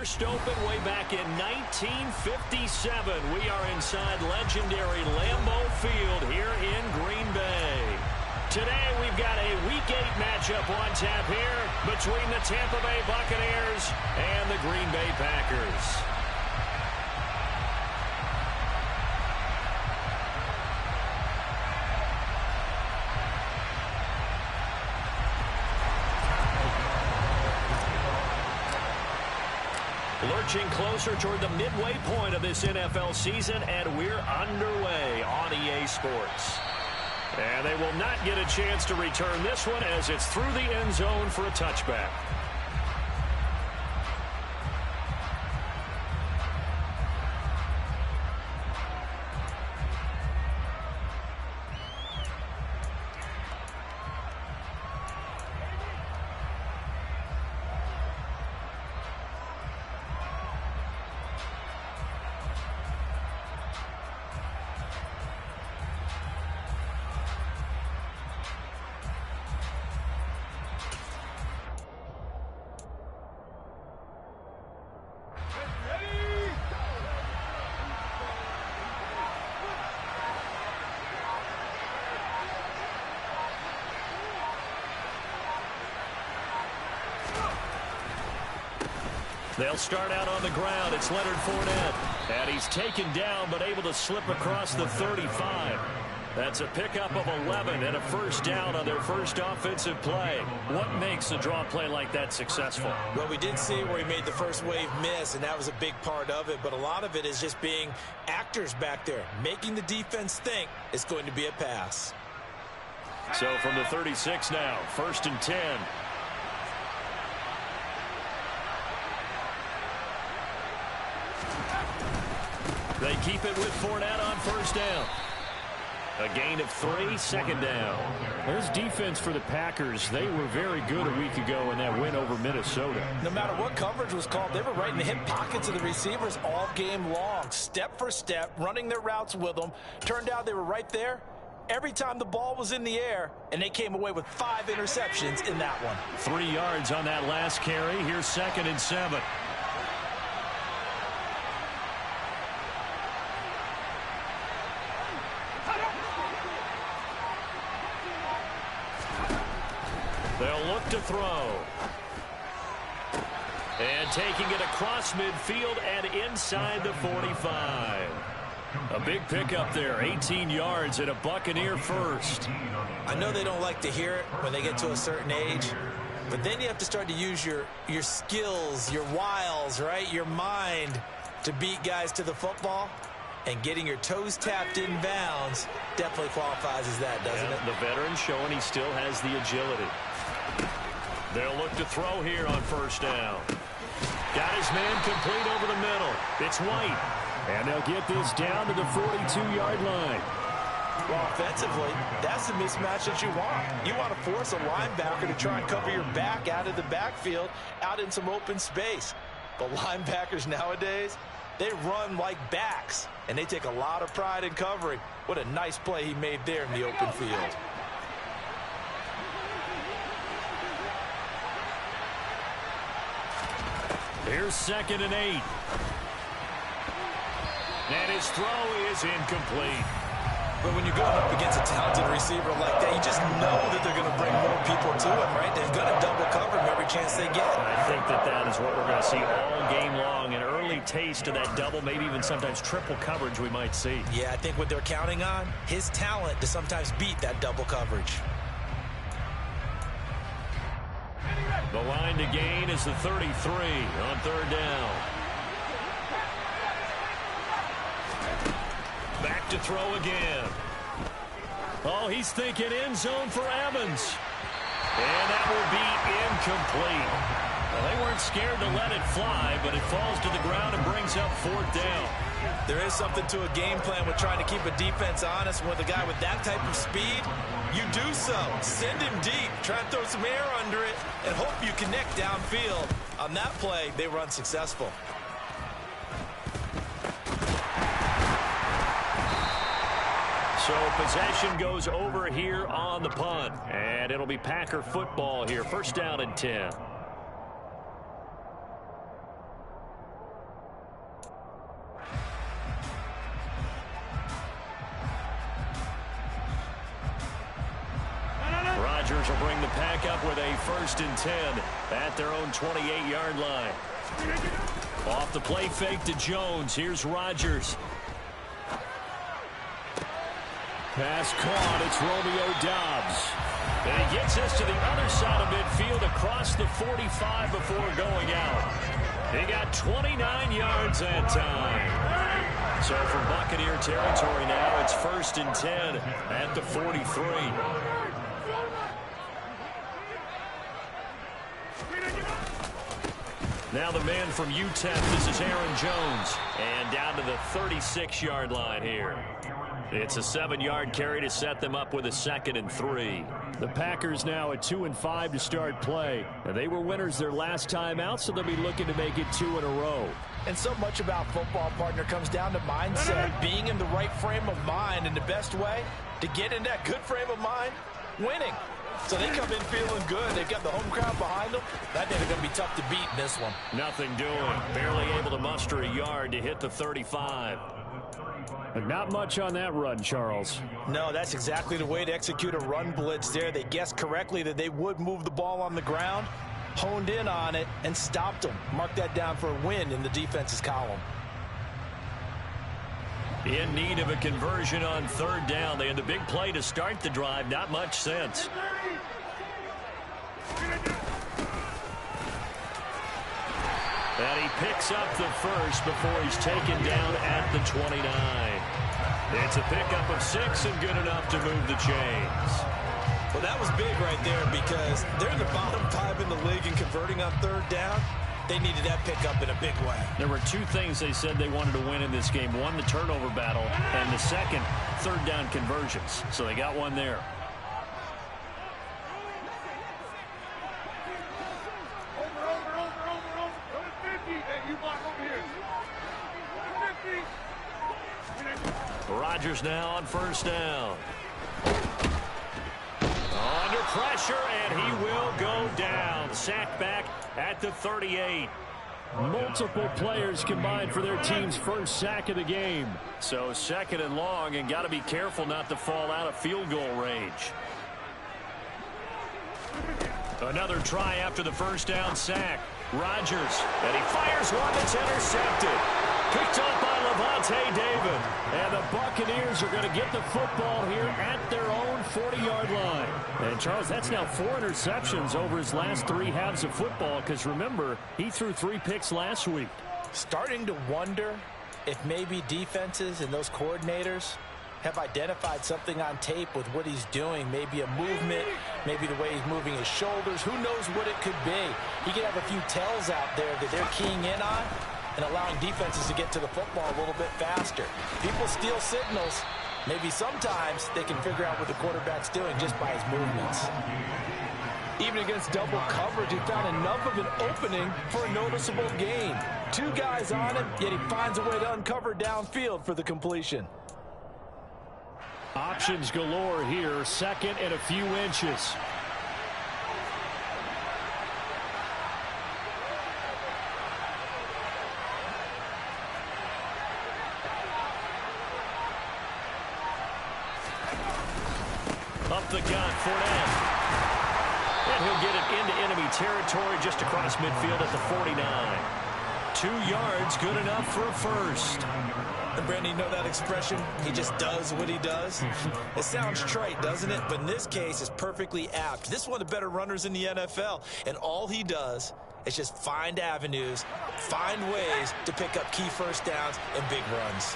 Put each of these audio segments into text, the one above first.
burst open way back in 1957. We are inside legendary Lambeau Field here in Green Bay. Today we've got a Week 8 matchup on tap here between the Tampa Bay Buccaneers and the Green Bay Packers. Lurching closer toward the midway point of this NFL season, and we're underway on EA Sports. And they will not get a chance to return this one as it's through the end zone for a touchback. They'll start out on the ground. It's Leonard Fournette. And he's taken down but able to slip across the 35. That's a pickup of 11 and a first down on their first offensive play. What makes a draw play like that successful? Well, we did see where he made the first wave miss, and that was a big part of it. But a lot of it is just being actors back there, making the defense think it's going to be a pass. So from the 36 now, 1st and 10. They keep it with Fournette on first down. A gain of 3, 2nd down. There's defense for the Packers. They were very good a week ago in that win over Minnesota. No matter what coverage was called, they were right in the hip pockets of the receivers all game long. Step for step, running their routes with them. Turned out they were right there every time the ball was in the air, and they came away with 5 interceptions in that one. 3 yards on that last carry. Here's 2nd and 7. They'll look to throw. And taking it across midfield and inside the 45. A big pickup there, 18 yards and a Buccaneer first. I know they don't like to hear it when they get to a certain age, but then you have to start to use your skills, your wiles, right? Your mind to beat guys to the football. And getting your toes tapped in bounds definitely qualifies as that, doesn't it? The veteran showing he still has the agility. They'll look to throw here on first down. Got his man complete over the middle. It's White. And they'll get this down to the 42-yard line. Well, offensively, that's the mismatch that you want. You want to force a linebacker to try and cover your back out of the backfield, out in some open space. But linebackers nowadays, they run like backs, and they take a lot of pride in covering. What a nice play he made there in the open field. Here's 2nd and 8. And his throw is incomplete. But when you're going up against a talented receiver like that, you just know that they're going to bring more people to him, right? They're going to double cover him every chance they get. I think that is what we're going to see all game long. An early taste of that double, maybe even sometimes triple coverage we might see. Yeah, I think what they're counting on, his talent to sometimes beat that double coverage. The line to gain is the 33 on 3rd down. Back to throw again. Oh, he's thinking end zone for Evans. And that will be incomplete. Well, they weren't scared to let it fly, but it falls to the ground and brings up 4th down. There is something to a game plan with trying to keep a defense honest. With a guy with that type of speed, you do so. Send him deep. Try and throw some air under it and hope you connect downfield. On that play, they were unsuccessful. So possession goes over here on the punt. And it'll be Packer football here. 1st down and 10. Packers will bring the pack up with a 1st and 10 at their own 28-yard line. Off the play fake to Jones. Here's Rodgers. Pass caught. It's Romeo Doubs. And he gets us to the other side of midfield across the 45 before going out. He got 29 yards that time. So from Buccaneer territory now, it's 1st and 10 at the 43. Now the man from UTEP, this is Aaron Jones. And down to the 36-yard line here. It's a 7-yard carry to set them up with a 2nd and 3. The Packers now at 2-5 to start play. And they were winners their last time out, so they'll be looking to make it 2 in a row. And so much about football, partner, comes down to mindset. Being in the right frame of mind, and the best way to get in that good frame of mind, winning. So they come in feeling good. They've got the home crowd behind them. I think they're going to be tough to beat in this one. Nothing doing. Barely able to muster a yard to hit the 35. But not much on that run, Charles. No, that's exactly the way to execute a run blitz there. They guessed correctly that they would move the ball on the ground, honed in on it, and stopped them. Mark that down for a win in the defense's column. In need of a conversion on 3rd down. They had the big play to start the drive. Not much sense. And he picks up the first before he's taken down at the 29. It's a pickup of 6 and good enough to move the chains. Well, that was big right there because they're in the bottom 5 in the league in converting on 3rd down. They needed that pickup in a big way. There were 2 things they said they wanted to win in this game. One, the turnover battle, and the second, 3rd down conversions. So they got one there. Rodgers now on 1st down. Under pressure, and he will go down. Sacked back at the 38. Multiple players combined for their team's first sack of the game. So 2nd and long, and got to be careful not to fall out of field goal range. Another try after the 1st down sack. Rodgers, and he fires one that's intercepted. Picked up by Levante David. And the Buccaneers are going to get the football here at their own 40-yard line. And, Charles, that's now 4 interceptions over his last 3 halves of football, because, remember, he threw 3 picks last week. Starting to wonder if maybe defenses and those coordinators have identified something on tape with what he's doing. Maybe a movement, maybe the way he's moving his shoulders. Who knows what it could be? He could have a few tells out there that they're keying in on and allowing defenses to get to the football a little bit faster. People steal signals. Maybe sometimes they can figure out what the quarterback's doing just by his movements. Even against double coverage, he found enough of an opening for a noticeable gain. 2 guys on him, yet he finds a way to uncover downfield for the completion. Options galore here, 2nd and a few inches. Up the gut, Fournette. And he'll get it into enemy territory just across midfield at the 49. 2 yards, good enough for a first. And Brandon, you know that expression? He just does what he does. It sounds trite, doesn't it? But in this case, it's perfectly apt. This is one of the better runners in the NFL. And all he does is just find avenues, find ways to pick up key first downs and big runs.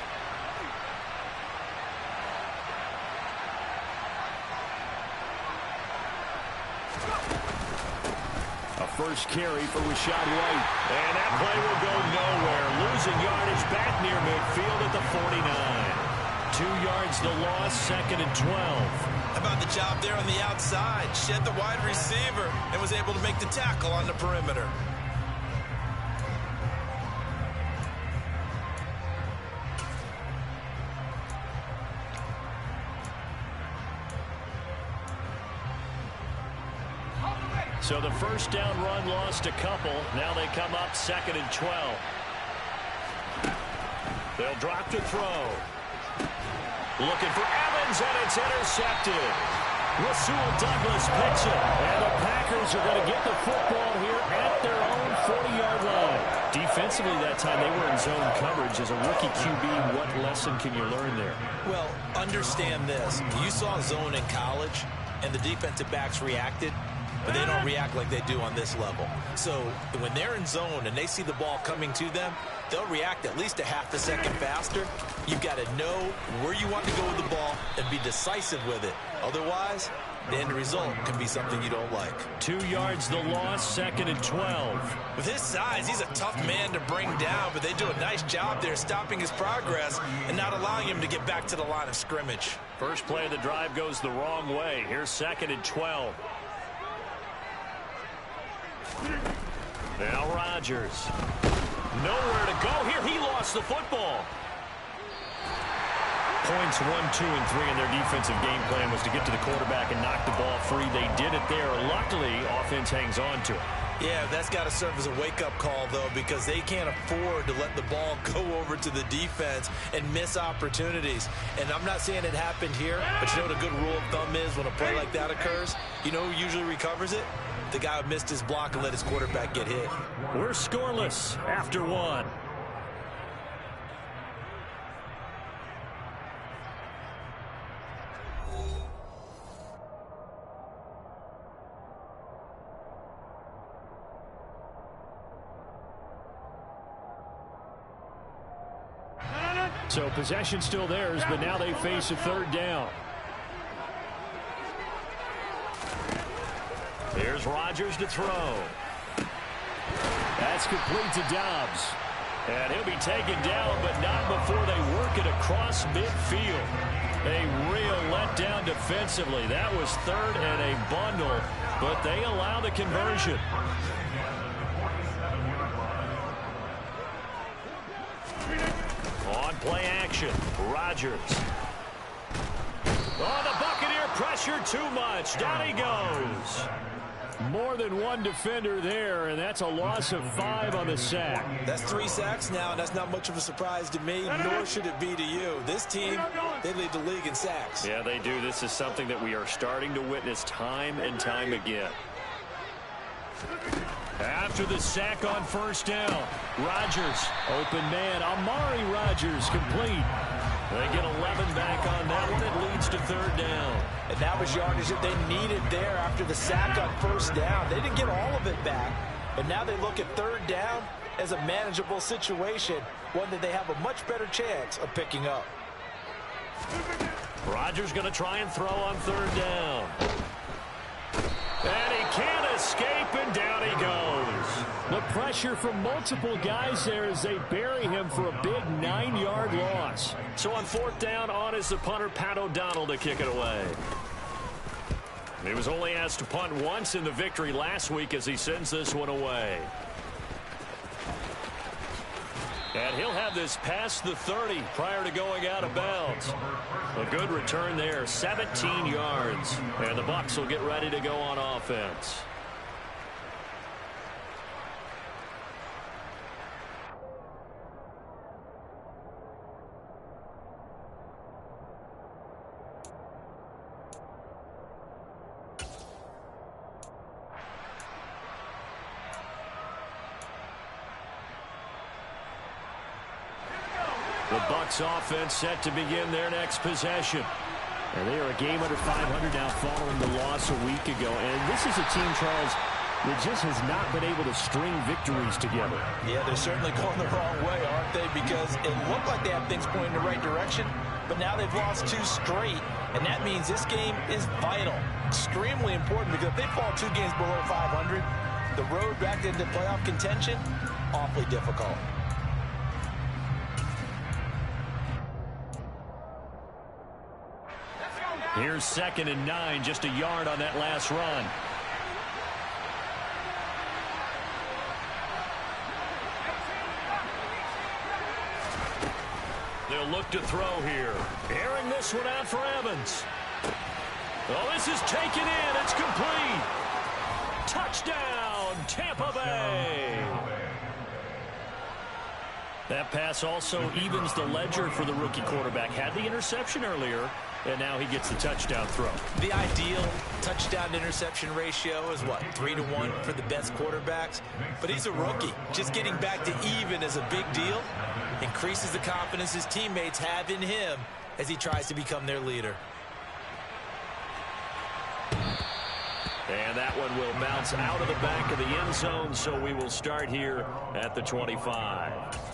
First carry for Rashad White. And that play will go nowhere. Losing yardage back near midfield at the 49. 2 yards to loss, 2nd and 12. How about the job there on the outside? Shed the wide receiver and was able to make the tackle on the perimeter. So the 1st down run lost a couple. Now they come up 2nd and 12. They'll drop to throw. Looking for Evans, and it's intercepted. Rasul Douglas picks it. And the Packers are going to get the football here at their own 40-yard line. Defensively that time, they were in zone coverage. As a rookie QB, what lesson can you learn there? Well, understand this. You saw zone in college, and the defensive backs reacted, but they don't react like they do on this level. So when they're in zone and they see the ball coming to them, they'll react at least a half a second faster. You've got to know where you want to go with the ball and be decisive with it. Otherwise, the end result can be something you don't like. 2 yards the loss, 2nd and 12. With his size, he's a tough man to bring down, but they do a nice job there stopping his progress and not allowing him to get back to the line of scrimmage. First play of the drive goes the wrong way. Here's 2nd and 12. Now Rodgers. Nowhere to go here. He lost the football. Points 1, 2, and 3 in their defensive game plan was to get to the quarterback and knock the ball free. They did it there. Luckily, offense hangs on to it. Yeah, that's got to serve as a wake-up call, though, because they can't afford to let the ball go over to the defense and miss opportunities. And I'm not saying it happened here, but you know what a good rule of thumb is when a play like that occurs? You know who usually recovers it? The guy who missed his block and let his quarterback get hit. We're scoreless after 1. So possession still theirs, but now they face a 3rd down. Here's Rodgers to throw. That's complete to Dobbs. And he'll be taken down, but not before they work it across midfield. A real letdown defensively. That was 3rd and a bundle, but they allow the conversion. On play action, Rodgers. Oh, the Buccaneer pressure too much. Down he goes. More than one defender there, and that's a loss of 5 on the sack. That's 3 sacks now, and that's not much of a surprise to me, nor should it be to you. This team, they lead the league in sacks. Yeah, they do. This is something that we are starting to witness time and time again. After the sack on 1st down, Rodgers, open man, Amari Rodgers, complete. They get 11 back on that one. It leads to 3rd down. And that was yardage that they needed there after the sack on 1st down. They didn't get all of it back, but now they look at 3rd down as a manageable situation, one that they have a much better chance of picking up. Rodgers going to try and throw on 3rd down. And he can't escape, and down he goes. The pressure from multiple guys there as they bury him for a big 9-yard loss. So on 4th down, on is the punter, Pat O'Donnell, to kick it away. He was only asked to punt once in the victory last week as he sends this one away. And he'll have this past the 30 prior to going out of bounds. A good return there, 17 yards. And the Bucs will get ready to go on offense. The Bucs offense set to begin their next possession. And they are a game under 500 now following the loss a week ago. And this is a team, Charles, that just has not been able to string victories together. Yeah, they're certainly going the wrong way, aren't they? Because it looked like they had things pointing in the right direction, but now they've lost 2 straight. And that means this game is vital, extremely important, because if they fall 2 games below 500, the road back into playoff contention, awfully difficult. Here's 2nd and 9, just a yard on that last run. They'll look to throw here. Airing this one out for Evans. Oh, this is taken in. It's complete. Touchdown, Tampa Bay. That pass also evens the ledger for the rookie quarterback. Had the interception earlier, and now he gets the touchdown throw. The ideal touchdown-interception ratio is, what, 3-to-1 for the best quarterbacks? But he's a rookie. Just getting back to even is a big deal. Increases the confidence his teammates have in him as he tries to become their leader. And that one will bounce out of the back of the end zone, so we will start here at the 25.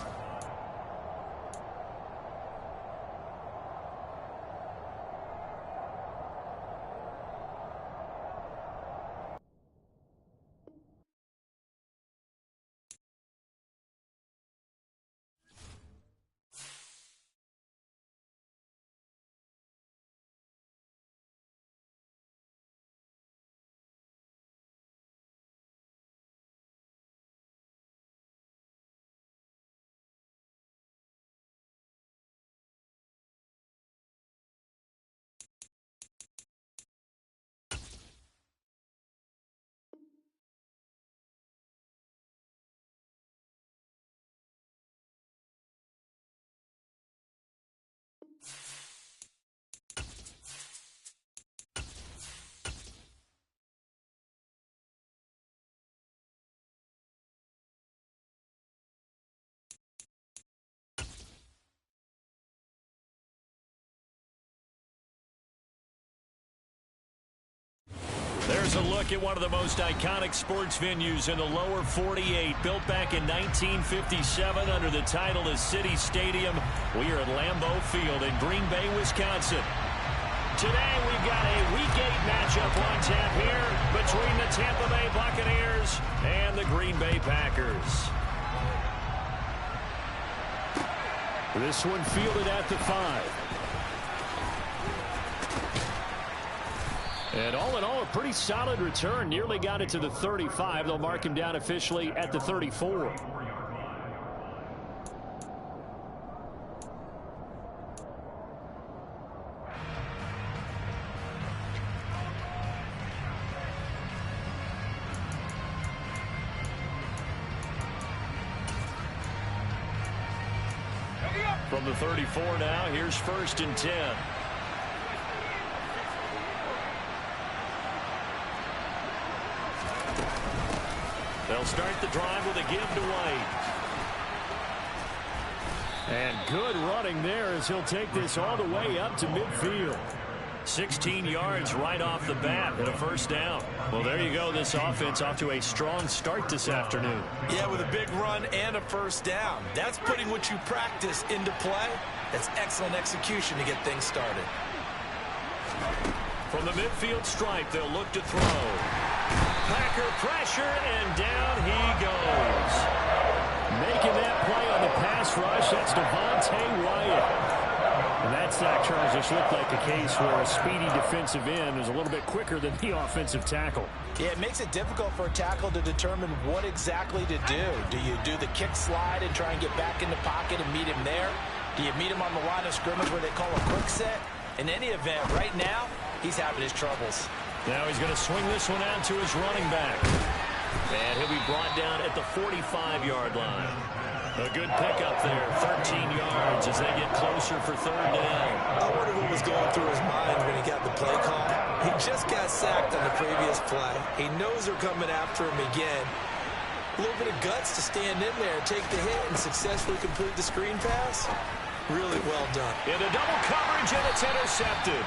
There's a look at one of the most iconic sports venues in the lower 48. Built back in 1957 under the title of City Stadium. We are at Lambeau Field in Green Bay, Wisconsin. Today we've got a Week 8 matchup on tap here between the Tampa Bay Buccaneers and the Green Bay Packers. This one fielded at the 5. And all in all, a pretty solid return. Nearly got it to the 35. They'll mark him down officially at the 34. From the 34 now, here's 1st and 10. They'll start the drive with a give to White. And good running there as he'll take this all the way up to midfield. 16 yards right off the bat and a 1st down. Well, there you go. This offense off to a strong start this afternoon. Yeah, with a big run and a 1st down. That's putting what you practice into play. That's excellent execution to get things started. From the midfield stripe, they'll look to throw. Packer pressure, and down he goes. Making that play on the pass rush, that's Devontae Wyatt. And that sack, Charles, just looked like a case where a speedy defensive end is a little bit quicker than the offensive tackle. Yeah, it makes it difficult for a tackle to determine what exactly to do. Do you do the kick slide and try and get back in the pocket and meet him there? Do you meet him on the line of scrimmage where they call a quick set? In any event, right now, he's having his troubles. Now he's going to swing this one out to his running back. And he'll be brought down at the 45-yard line. A good pickup there, 13 yards as they get closer for 3rd down. I wonder what was going through his mind when he got the play call. He just got sacked on the previous play. He knows they're coming after him again. A little bit of guts to stand in there, take the hit, and successfully complete the screen pass. Really well done. Into double coverage, and it's intercepted.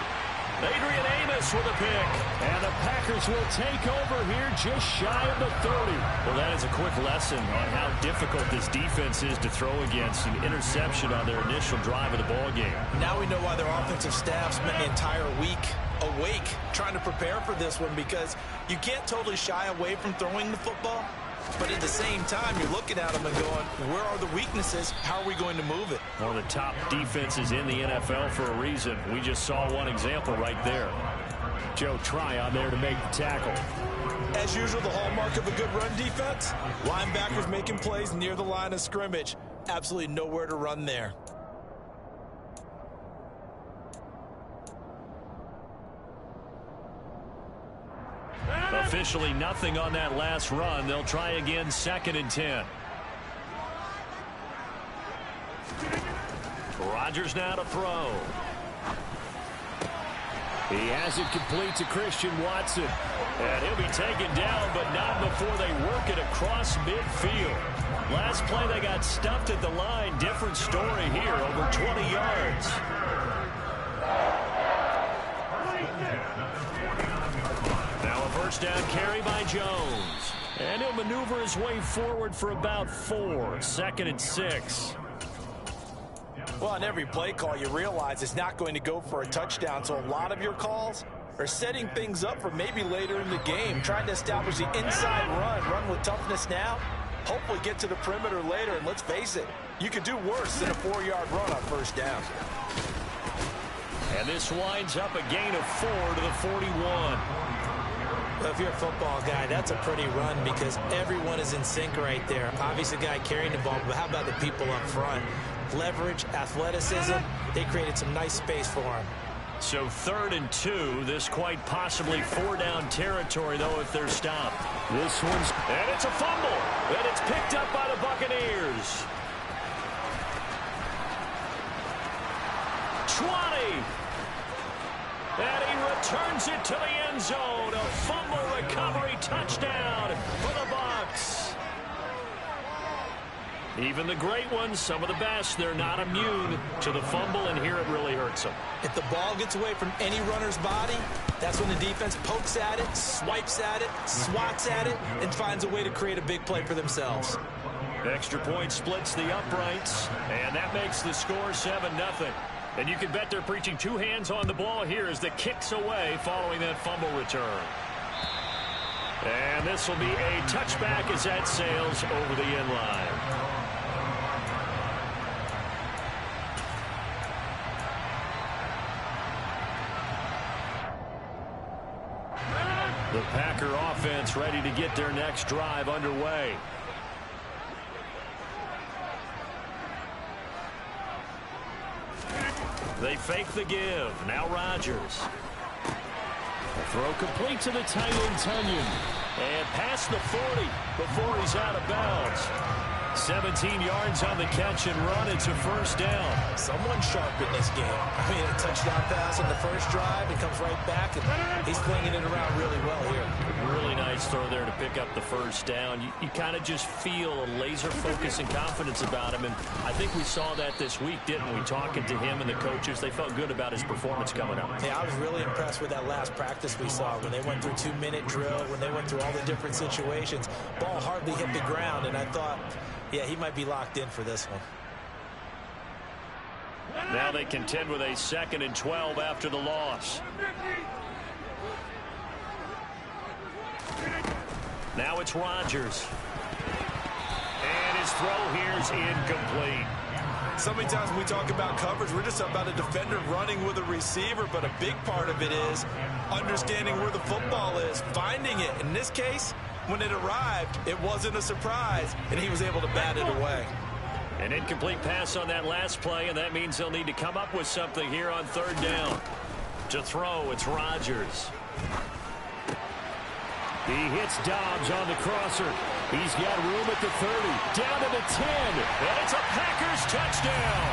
Adrian Amos with a pick. And the Packers will take over here just shy of the 30. Well, that is a quick lesson on how difficult this defense is to throw against. An interception on their initial drive of the ballgame. Now we know why their offensive staff spent the entire week awake trying to prepare for this one, because you can't totally shy away from throwing the football. But at the same time, you're looking at them and going, where are the weaknesses? How are we going to move it? One of the top defenses in the NFL for a reason. We just saw one example right there. Joe Tryon there to make the tackle. As usual, the hallmark of a good run defense, linebackers making plays near the line of scrimmage. Absolutely nowhere to run there. Officially nothing on that last run. They'll try again, 2nd and 10. Rodgers now to throw. He has it complete to Christian Watson. And he'll be taken down, but not before they work it across midfield. Last play, they got stuffed at the line. Different story here, over 20 yards. Now a first down carry by Jones. And he'll maneuver his way forward for about 4. 2nd and 6. Well, on every play call, you realize it's not going to go for a touchdown, so a lot of your calls are setting things up for maybe later in the game, trying to establish the inside run with toughness now, hopefully get to the perimeter later, and let's face it, you could do worse than a 4-yard run on first down. And this winds up a gain of 4 to the 41. Well, if you're a football guy, that's a pretty run because everyone is in sync right there. Obviously, the guy carrying the ball, but how about the people up front? Leverage, athleticism, they created some nice space for him. So 3rd and 2, this quite possibly 4-down territory, though, if they're stopped. This one's, and it's a fumble, and it's picked up by the Buccaneers. 20. And he returns it to the end zone. A fumble recovery touchdown for the Bucs. Even the great ones, some of the best, they're not immune to the fumble, and here it really hurts them. If the ball gets away from any runner's body, that's when the defense pokes at it, swipes at it, swats at it, and finds a way to create a big play for themselves. Extra point splits the uprights, and that makes the score 7-0. And you can bet they're preaching 2 hands on the ball here as the kick's away following that fumble return. And this will be a touchback as that sails over the end line. The Packer offense ready to get their next drive underway. They fake the give. Now Rodgers. A throw complete to the tight end Tunyon. And past the 40 before he's out of bounds. 17 yards on the catch and run. It's a first down. Someone sharp in this game. I mean, a touchdown pass on the first drive. It comes right back, and he's flinging it around really well here. Really nice throw there to pick up the first down. You kind of just feel a laser focus and confidence about him, and I think we saw that this week, didn't we? Talking to him and the coaches, they felt good about his performance coming up. Yeah, I was really impressed with that last practice we saw when they went through 2-minute drill, when they went through all the different situations. Ball hardly hit the ground, and I thought, yeah, he might be locked in for this one. Now they contend with a 2nd and 12 after the loss. Now it's Rodgers. And his throw here's incomplete. So many times when we talk about coverage, we're just about a defender running with a receiver, but a big part of it is understanding where the football is, finding it. In this case, when it arrived, it wasn't a surprise, and he was able to bat it away. An incomplete pass on that last play, and that means they'll need to come up with something here on 3rd down. To throw, it's Rodgers. He hits Dobbs on the crosser. He's got room at the 30, down to the 10, and it's a Packers touchdown.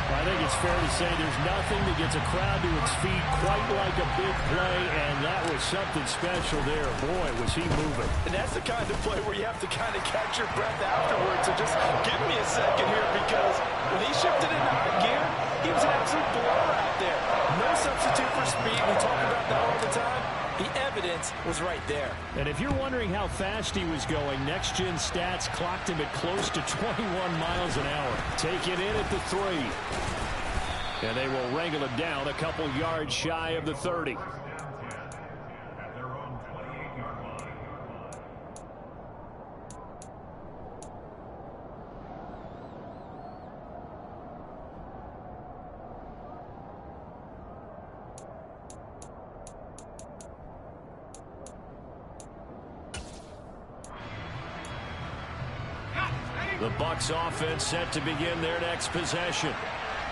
I think it's fair to say there's nothing that gets a crowd to its feet quite like a big play, and that was something special there. Boy, was he moving. And that's the kind of play where you have to kind of catch your breath afterwards. So just give me a second here, because when he shifted into high gear, he was an absolute blower out there. No substitute for speed. We talk about that all the time. The evidence was right there. And if you're wondering how fast he was going, next-gen stats clocked him at close to 21 miles an hour. Take it in at the 3. And they will wrangle him down a couple yards shy of the 30. The Bucs offense set to begin their next possession.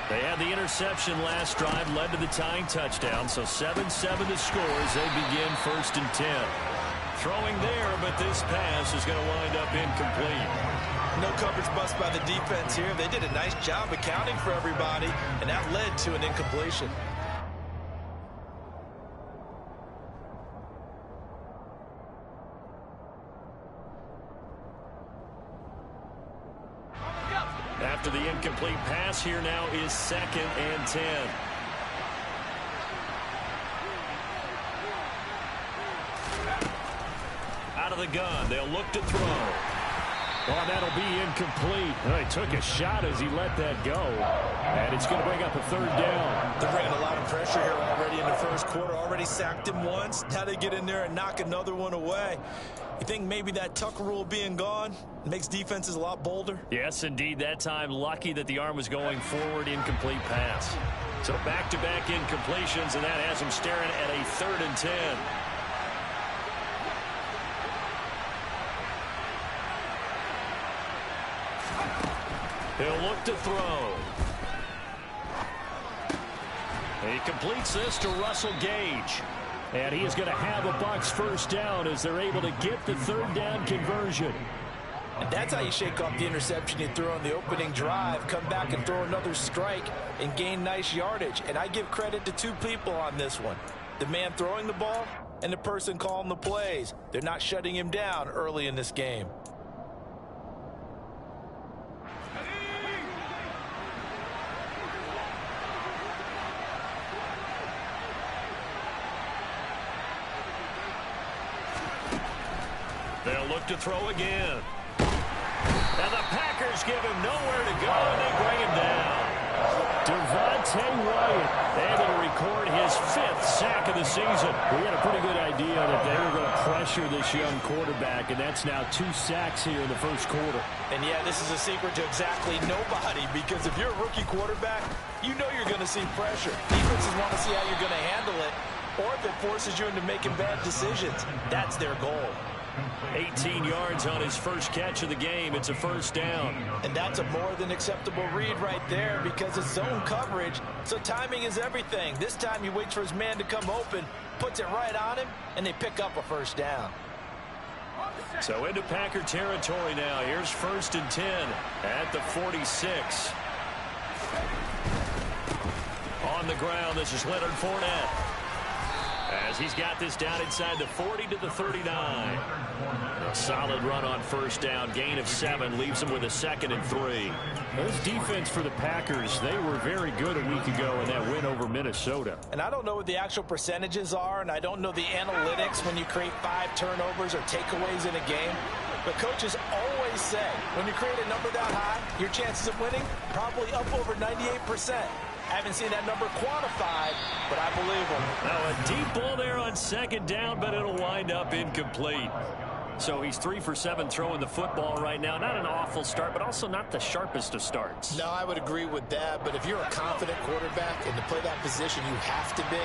They had the interception last drive, led to the tying touchdown, so 7-7 the score as they begin 1st and 10. Throwing there, but this pass is going to wind up incomplete. No coverage bust by the defense here. They did a nice job accounting for everybody, and that led to an incompletion. After the incomplete pass, here now is 2nd and 10. Out of the gun, they'll look to throw. Oh, that'll be incomplete. Well, he took a shot as he let that go. And it's going to bring up a 3rd down. They're bringing a lot of pressure here already in the first quarter. Already sacked him once. Now they get in there and knock another one away. You think maybe that Tucker rule being gone makes defenses a lot bolder? Yes, indeed. That time, lucky that the arm was going forward. Incomplete pass. So back-to-back incompletions, and that has them staring at a 3rd and 10. He'll look to throw. He completes this to Russell Gage. And he is going to have a Bucs 1st down as they're able to get the 3rd down conversion. And that's how you shake off the interception you threw on the opening drive. Come back and throw another strike and gain nice yardage. And I give credit to 2 people on this one. The man throwing the ball and the person calling the plays. They're not shutting him down early in this game. They'll look to throw again. And the Packers give him nowhere to go, and they bring him down. Devontae Wyatt able to record his 5th sack of the season. We had a pretty good idea that they were going to pressure this young quarterback, and that's now 2 sacks here in the first quarter. And yeah, this is a secret to exactly nobody, because if you're a rookie quarterback, you know you're going to see pressure. Defenses want to see how you're going to handle it, or if it forces you into making bad decisions. That's their goal. 18 yards on his first catch of the game. It's a 1st down. And that's a more than acceptable read right there, because it's zone coverage, so timing is everything. This time he waits for his man to come open, puts it right on him, and they pick up a 1st down. So into Packer territory now. Here's 1st and 10 at the 46. On the ground, this is Leonard Fournette, as he's got this down inside the 40 to the 39. A solid run on 1st down. Gain of 7 leaves him with a 2nd and 3. This defense for the Packers, they were very good a week ago in that win over Minnesota. And I don't know what the actual percentages are, and I don't know the analytics when you create 5 turnovers or takeaways in a game. But coaches always say, when you create a number that high, your chances of winning probably up over 98%. I haven't seen that number quantified, but I believe him. Now a deep ball there on 2nd down, but it'll wind up incomplete. So he's 3 for 7 throwing the football right now. Not an awful start, but also not the sharpest of starts. No, I would agree with that. But if you're a confident quarterback and to play that position, you have to be.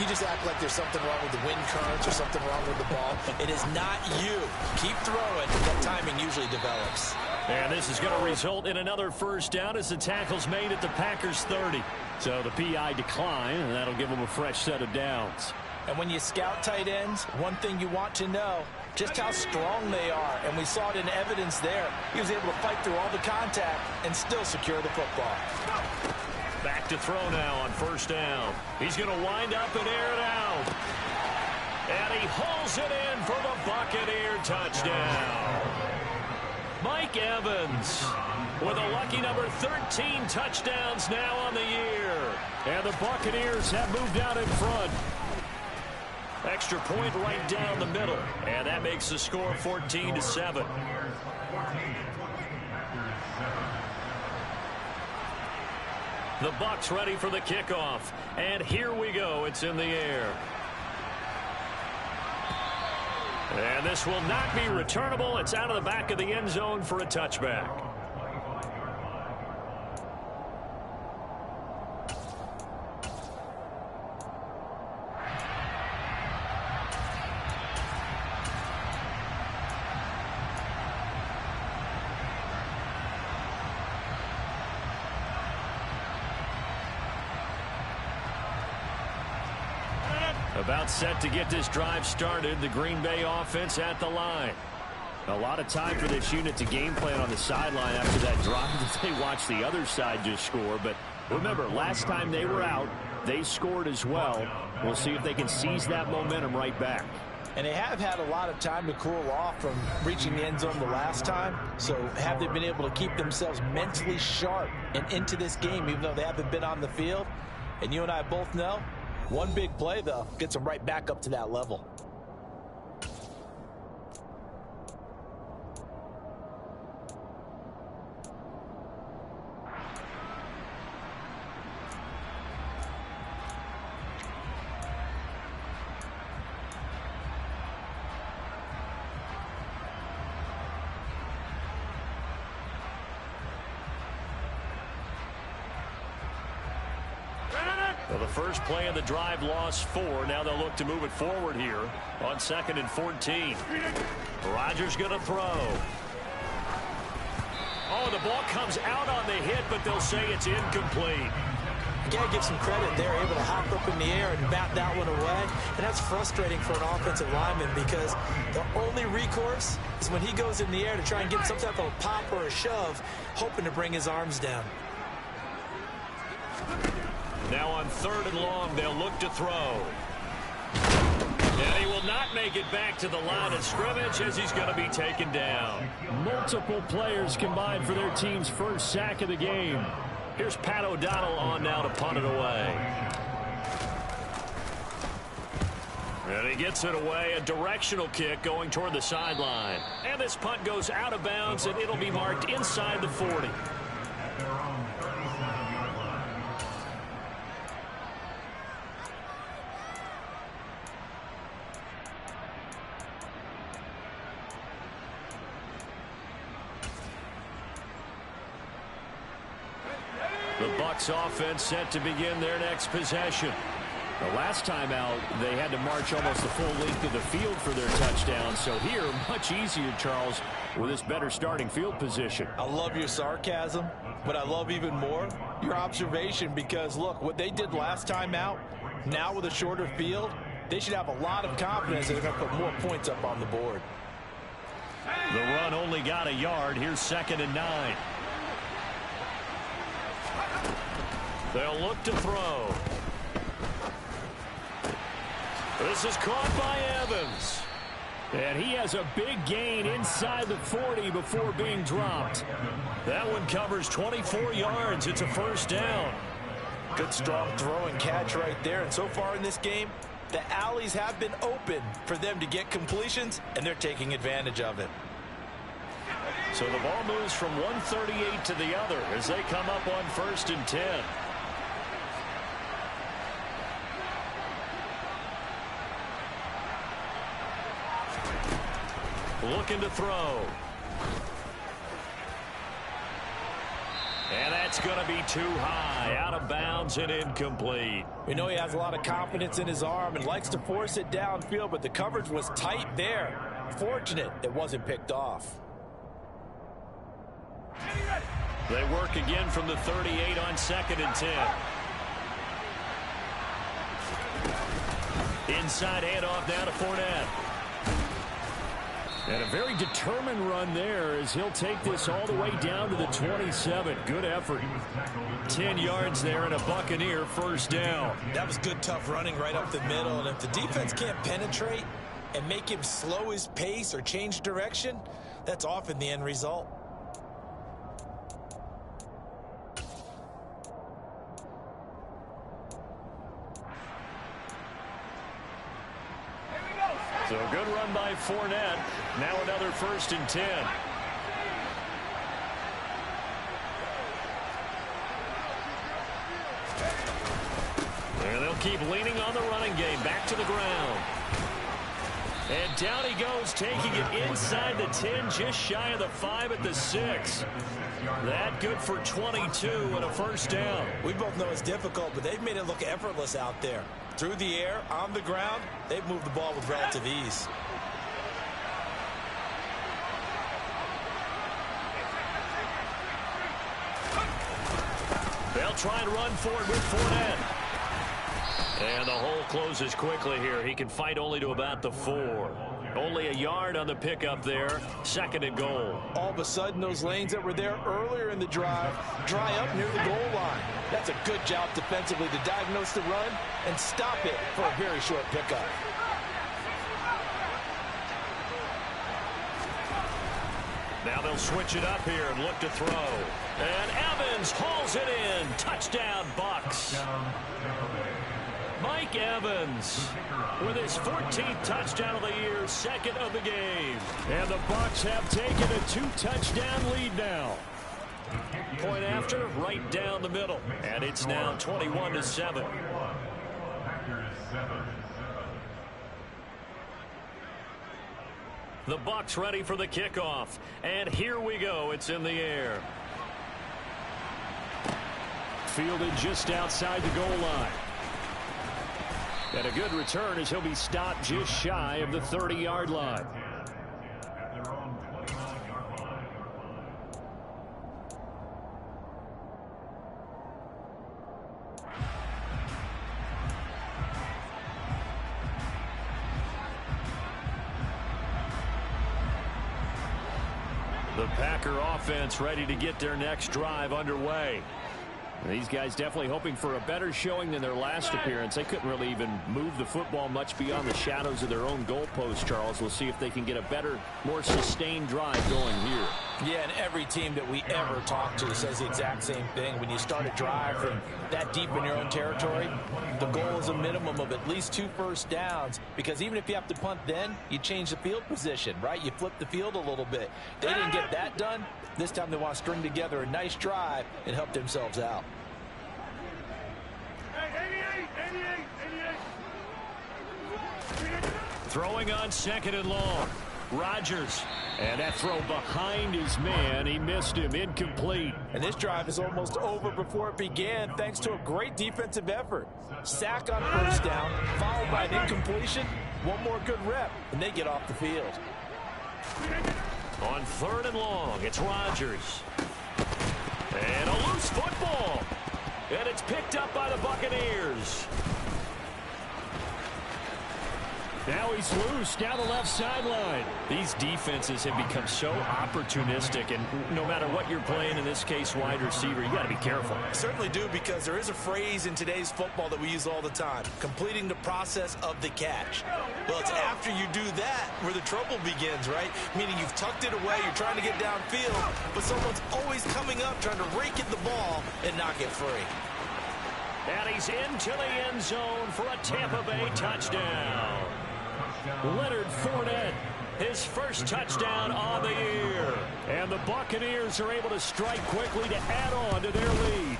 You just act like there's something wrong with the wind currents or something wrong with the ball. It is not you. Keep throwing. That timing usually develops. And this is going to result in another 1st down as the tackle's made at the Packers 30. So the PI decline, and that'll give them a fresh set of downs. And when you scout tight ends, one thing you want to know, just how strong they are. And we saw it in evidence there. He was able to fight through all the contact and still secure the football. Back to throw now on 1st down. He's going to wind up and air it out. And he hauls it in for the Buccaneer touchdown. Mike Evans with a lucky number 13 touchdowns now on the year. And the Buccaneers have moved out in front. Extra point right down the middle. And that makes the score 14-7. The Bucs ready for the kickoff. And here we go. It's in the air. And this will not be returnable. It's out of the back of the end zone for a touchback. About set to get this drive started. The Green Bay offense at the line. A lot of time for this unit to game plan on the sideline after that drive that they watched the other side just score. But remember, last time they were out, they scored as well. We'll see if they can seize that momentum right back. And they have had a lot of time to cool off from reaching the end zone the last time. So have they been able to keep themselves mentally sharp and into this game, even though they haven't been on the field? And you and I both know, one big play, though, gets them right back up to that level. Well, the first play of the drive lost 4. Now they'll look to move it forward here on 2nd and 14. Rodgers going to throw. Oh, the ball comes out on the hit, but they'll say it's incomplete. You got to give some credit. They're able to hop up in the air and bat that one away. And that's frustrating for an offensive lineman because the only recourse is when he goes in the air to try and get some type of a pop or a shove, hoping to bring his arms down. Now on 3rd and long, they'll look to throw. And he will not make it back to the line of scrimmage as he's going to be taken down. Multiple players combined for their team's first sack of the game. Here's Pat O'Donnell on now to punt it away. And he gets it away, a directional kick going toward the sideline. And this punt goes out of bounds, and it'll be marked inside the 40. The Bucs offense set to begin their next possession. The last time out, they had to march almost the full length of the field for their touchdown. So here, much easier, Charles, with this better starting field position. I love your sarcasm, but I love even more your observation because, look, what they did last time out, now with a shorter field, they should have a lot of confidence that they're going to put more points up on the board. The run only got a yard. Here's 2nd and 9. They'll look to throw. This is caught by Evans. And he has a big gain inside the 40 before being dropped. That one covers 24 yards. It's a first down. Good strong throw and catch right there. And so far in this game, the alleys have been open for them to get completions, and they're taking advantage of it. So the ball moves from 138 to the other as they come up on 1st and 10. Looking to throw. And that's going to be too high. Out of bounds and incomplete. We know he has a lot of confidence in his arm and likes to force it downfield, but the coverage was tight there. Fortunate it wasn't picked off. They work again from the 38 on 2nd and 10. Inside handoff now to Fournette. And a very determined run there as he'll take this all the way down to the 27. Good effort. 10 yards there and a Buccaneer first down. That was good, tough running right up the middle. And if the defense can't penetrate and make him slow his pace or change direction, that's often the end result. So a good run by Fournette. Now another 1st and 10. And they'll keep leaning on the running game. Back to the ground. And down he goes, taking it inside the 10, just shy of the 5 at the 6. That good for 22 and a first down. We both know it's difficult, but they've made it look effortless out there. Through the air, on the ground, they've moved the ball with relative ease. They'll try and run forward with Fournette. And the hole closes quickly here. He can fight only to about the 4. Only a yard on the pickup there. 2nd and goal. All of a sudden, those lanes that were there earlier in the drive dry up near the goal line. That's a good job defensively to diagnose the run and stop it for a very short pickup. Now they'll switch it up here and look to throw. And Evans hauls it in. Touchdown, Bucs. Mike Evans with his 14th touchdown of the year, 2nd of the game. And the Bucs have taken a 2-touchdown lead now. Point after, right down the middle. And it's now 21-7. The Bucs ready for the kickoff. And here we go. It's in the air. Fielded just outside the goal line. And a good return as he'll be stopped just shy of the 30-yard line. The Packer offense ready to get their next drive underway. These guys definitely hoping for a better showing than their last appearance. They couldn't really even move the football much beyond the shadows of their own goalpost, Charles. We'll see if they can get a better, more sustained drive going here. Yeah, and every team that we ever talk to says the exact same thing. When you start a drive from that deep in your own territory, the goal is a minimum of at least 2 first downs, because even if you have to punt then, you change the field position, right? You flip the field a little bit. They didn't get that done. This time they want to string together a nice drive and help themselves out. Throwing on 2nd and long. Rodgers. And that throw behind his man. He missed him. Incomplete. And this drive is almost over before it began thanks to a great defensive effort. Sack on 1st down, followed by an incompletion. One more good rep, and they get off the field. On 3rd and long, it's Rodgers. And a loose football. And it's picked up by the Buccaneers. Now he's loose down the left sideline. These defenses have become so opportunistic, and no matter what you're playing, in this case wide receiver, you got to be careful. Certainly do, because there is a phrase in today's football that we use all the time: completing the process of the catch. Well, it's after you do that where the trouble begins, right? Meaning you've tucked it away, you're trying to get downfield, but someone's always coming up trying to rake at the ball and knock it free. And he's into the end zone for a Tampa Bay touchdown. Leonard Fournette, his first touchdown on the year. And the Buccaneers are able to strike quickly to add on to their lead.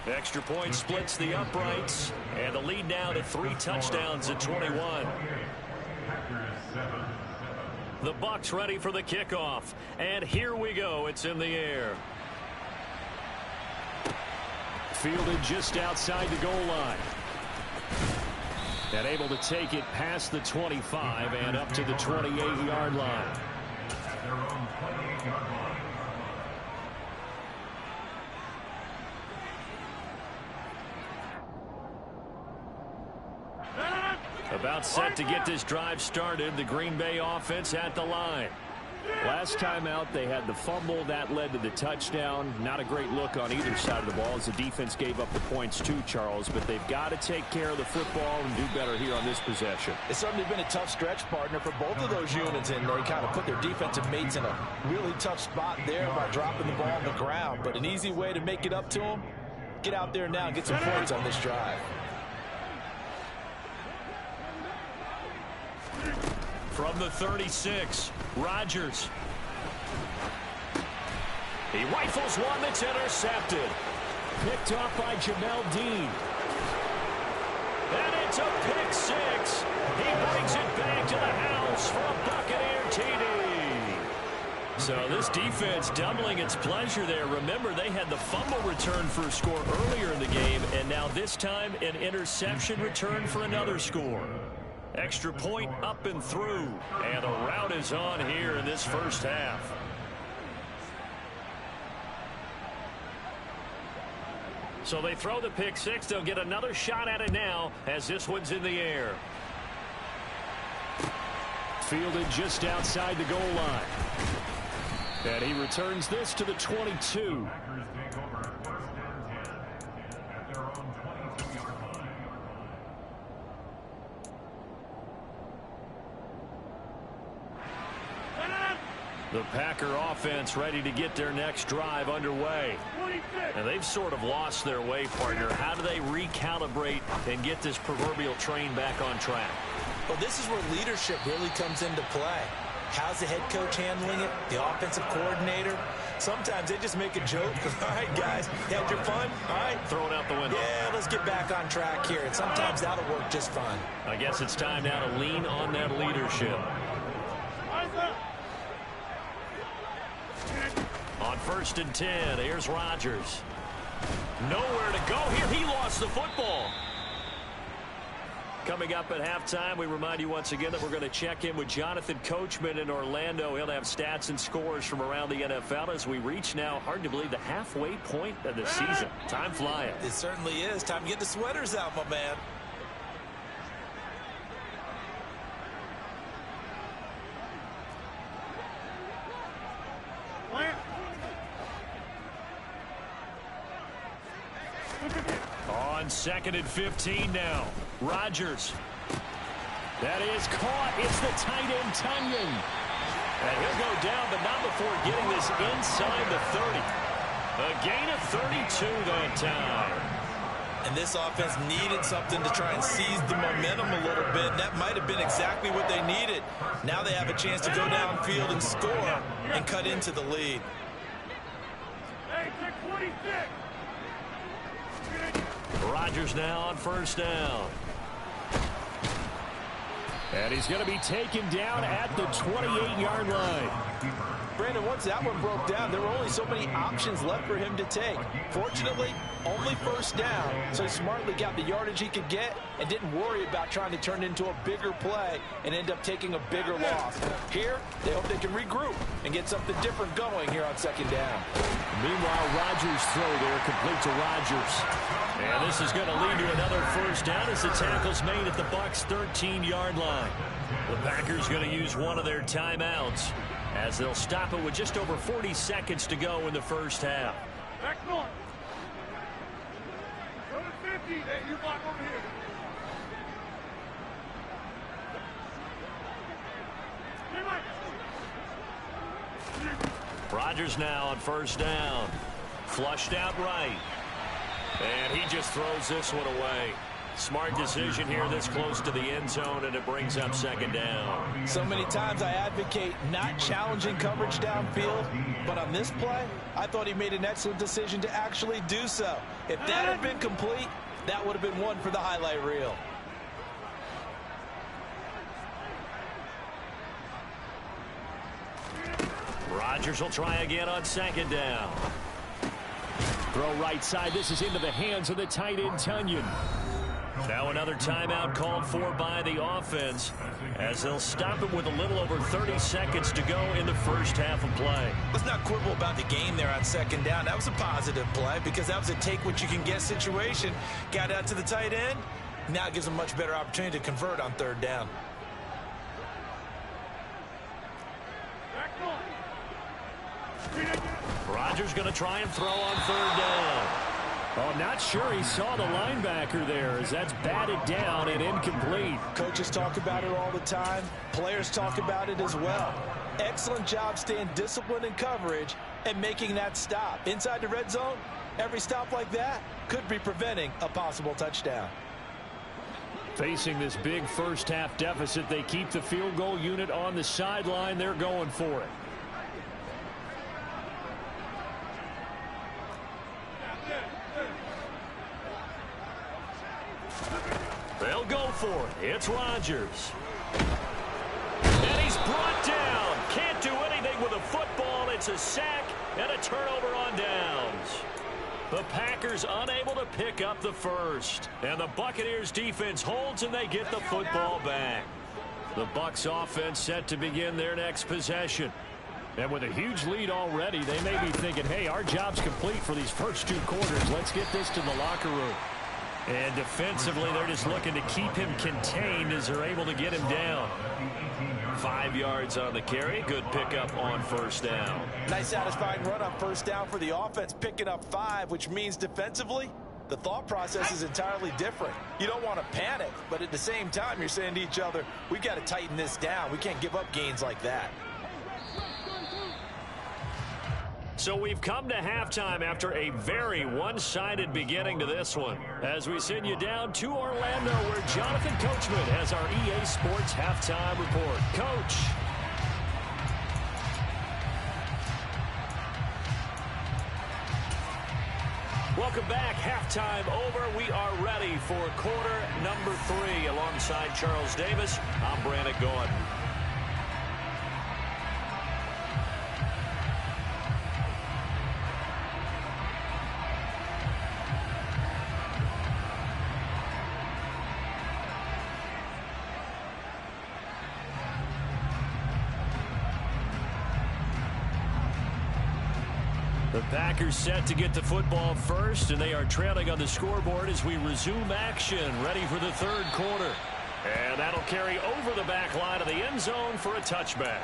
Extra point splits the uprights, and the lead now to 3 touchdowns at 21. The Bucs ready for the kickoff, and here we go. It's in the air. Fielded just outside the goal line. And able to take it past the 25 and up to the 28-yard line. About set to get this drive started. The Green Bay offense at the line. Last time out, they had the fumble. That led to the touchdown. Not a great look on either side of the ball as the defense gave up the points too, Charles. But they've got to take care of the football and do better here on this possession. It's certainly been a tough stretch, partner, for both of those units, and they kind of put their defensive mates in a really tough spot there by dropping the ball on the ground. But an easy way to make it up to them: get out there now and get some points on this drive. From the 36, Rodgers. He rifles one that's intercepted. Picked off by Jamel Dean. And it's a pick 6. He brings it back to the house for a Buccaneer TD. So this defense doubling its pleasure there. Remember, they had the fumble return for a score earlier in the game, and now this time an interception return for another score. Extra point up and through, and a rout is on here in this first half. So they throw the pick 6. They'll get another shot at it now as this one's in the air. fielded just outside the goal line. And he returns this to the 22. The Packer offense ready to get their next drive underway. And they've sort of lost their way, partner. How do they recalibrate and get this proverbial train back on track? Well, this is where leadership really comes into play. How's the head coach handling it? The offensive coordinator? Sometimes they just make a joke. All right, guys, you had your fun? All right. Throw it out the window. Yeah, let's get back on track here. And sometimes that'll work just fine. I guess it's time now to lean on that leadership. On 1st and 10, here's Rodgers. Nowhere to go here. He lost the football. Coming up at halftime, we remind you once again that we're going to check in with Jonathan Coachman in Orlando. He'll have stats and scores from around the NFL as we reach now, hard to believe, the halfway point of the season. Time flying. It certainly is. Time to get the sweaters out, my man. On 2nd and 15 now. Rodgers. That is caught. It's the tight end, Tunyon. And he'll go down, but not before getting this inside the 30. A gain of 32 that time. And this offense needed something to try and seize the momentum a little bit. And that might have been exactly what they needed. Now they have a chance to go downfield and score and cut into the lead. Rodgers now on 1st down. And he's going to be taken down at the 28-yard line. Brandon, once that one broke down, there were only so many options left for him to take. Fortunately, only 1st down, so he smartly got the yardage he could get and didn't worry about trying to turn it into a bigger play and end up taking a bigger loss. Here, they hope they can regroup and get something different going here on 2nd down. Meanwhile, Rodgers' throw there complete to Rodgers. And this is going to lead to another 1st down as the tackle's made at the Bucs' 13-yard line. The Packers going to use one of their timeouts as they'll stop it with just over 40 seconds to go in the 1st half. Back north. Go to 50. Hey, you block over here. Rodgers now on 1st down. Flushed out right. And he just throws this one away. Smart decision here this close to the end zone, and it brings up 2nd down. So many times I advocate not challenging coverage downfield, but on this play, I thought he made an excellent decision to actually do so. If that had been complete, that would have been one for the highlight reel. Rodgers will try again on 2nd down. Throw right side. This is into the hands of the tight end, Tunyon. Now another timeout called for by the offense as they'll stop it with a little over 30 seconds to go in the 1st half of play. Let's not quibble about the game there on 2nd down. That was a positive play because that was a take-what-you-can-get situation. Got out to the tight end. Now it gives them a much better opportunity to convert on 3rd down. Rodgers going to try and throw on 3rd down. Oh, not sure he saw the linebacker there as that's batted down and incomplete. Coaches talk about it all the time. Players talk about it as well. Excellent job staying disciplined in coverage and making that stop. Inside the red zone, every stop like that could be preventing a possible touchdown. Facing this big 1st half deficit, they keep the field goal unit on the sideline. They're going for it. They'll go for it. It's Rodgers. And he's brought down. Can't do anything with a football. It's a sack and a turnover on downs. The Packers unable to pick up the 1st. And the Buccaneers defense holds and they get the football back. The Bucs offense set to begin their next possession. And with a huge lead already, they may be thinking, hey, our job's complete for these first 2 quarters. Let's get this to the locker room. And defensively, they're just looking to keep him contained as they're able to get him down. 5 yards on the carry. Good pickup on first down. Nice satisfying run on first down for the offense, picking up 5, which means defensively, the thought process is entirely different. You don't want to panic, but at the same time, you're saying to each other, we've got to tighten this down. We can't give up gains like that. So we've come to halftime after a very one-sided beginning to this one. As we send you down to Orlando, where Jonathan Coachman has our EA Sports halftime report. Coach. Welcome back. Halftime over. We are ready for quarter number 3. Alongside Charles Davis, I'm Brandon Gordon. The Packers set to get the football first, and they are trailing on the scoreboard as we resume action, ready for the third quarter. And that'll carry over the back line of the end zone for a touchback.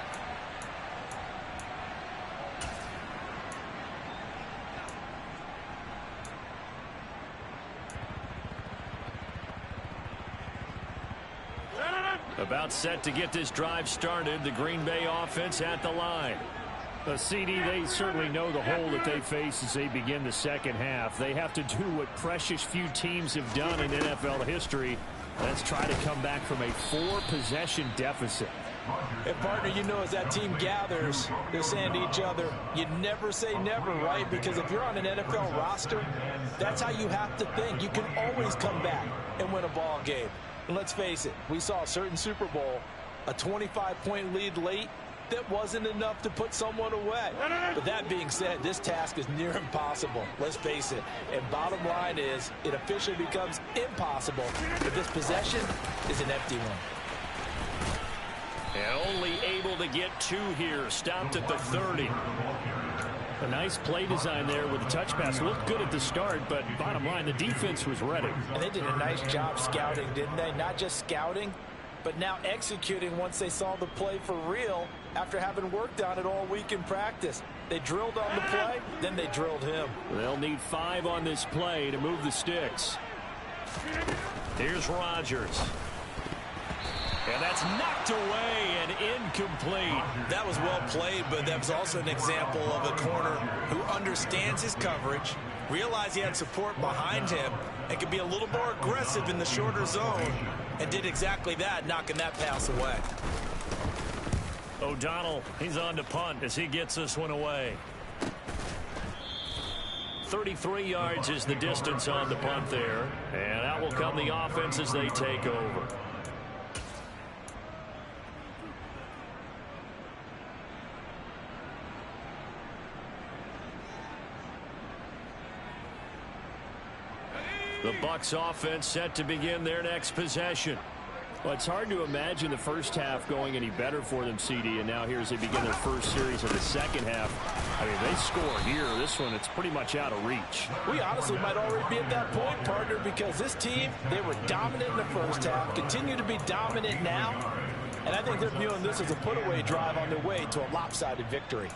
About set to get this drive started, the Green Bay offense at the line. CD, they certainly know the hole that they face as they begin the second half. They have to do what precious few teams have done in NFL history. Let's try to come back from a 4-possession deficit. And, partner, you know, as that team gathers, they're saying to each other, you never say never, right? Because if you're on an NFL roster, that's how you have to think. You can always come back and win a ball game. And let's face it, we saw a certain Super Bowl, a 25-point lead late, that wasn't enough to put someone away. But that being said, this task is near impossible. Let's face it. And bottom line is, it officially becomes impossible if this possession is an empty one. And only able to get 2 here. Stopped at the 30. A nice play design there with the touch pass. Looked good at the start, but bottom line, the defense was ready. And they did a nice job scouting, didn't they? Not just scouting, but now executing once they saw the play for real after having worked on it all week in practice. They drilled on the play, then they drilled him. They'll need 5 on this play to move the sticks. Here's Rodgers. And that's knocked away and incomplete. That was well played, but that was also an example of a corner who understands his coverage, realized he had support behind him, and could be a little more aggressive in the shorter zone, and did exactly that, knocking that pass away. O'Donnell, he's on to punt as he gets this one away. 33 yards is the distance on the punt there, and out will come the offense as they take over. The Bucs offense set to begin their next possession. Well, it's hard to imagine the first half going any better for them, CD, and now here as they begin their first series of the second half. I mean, they score here. This one, it's pretty much out of reach. We honestly might already be at that point, partner, because this team, they were dominant in the first half, continue to be dominant now, and I think they're viewing this as a put-away drive on their way to a lopsided victory.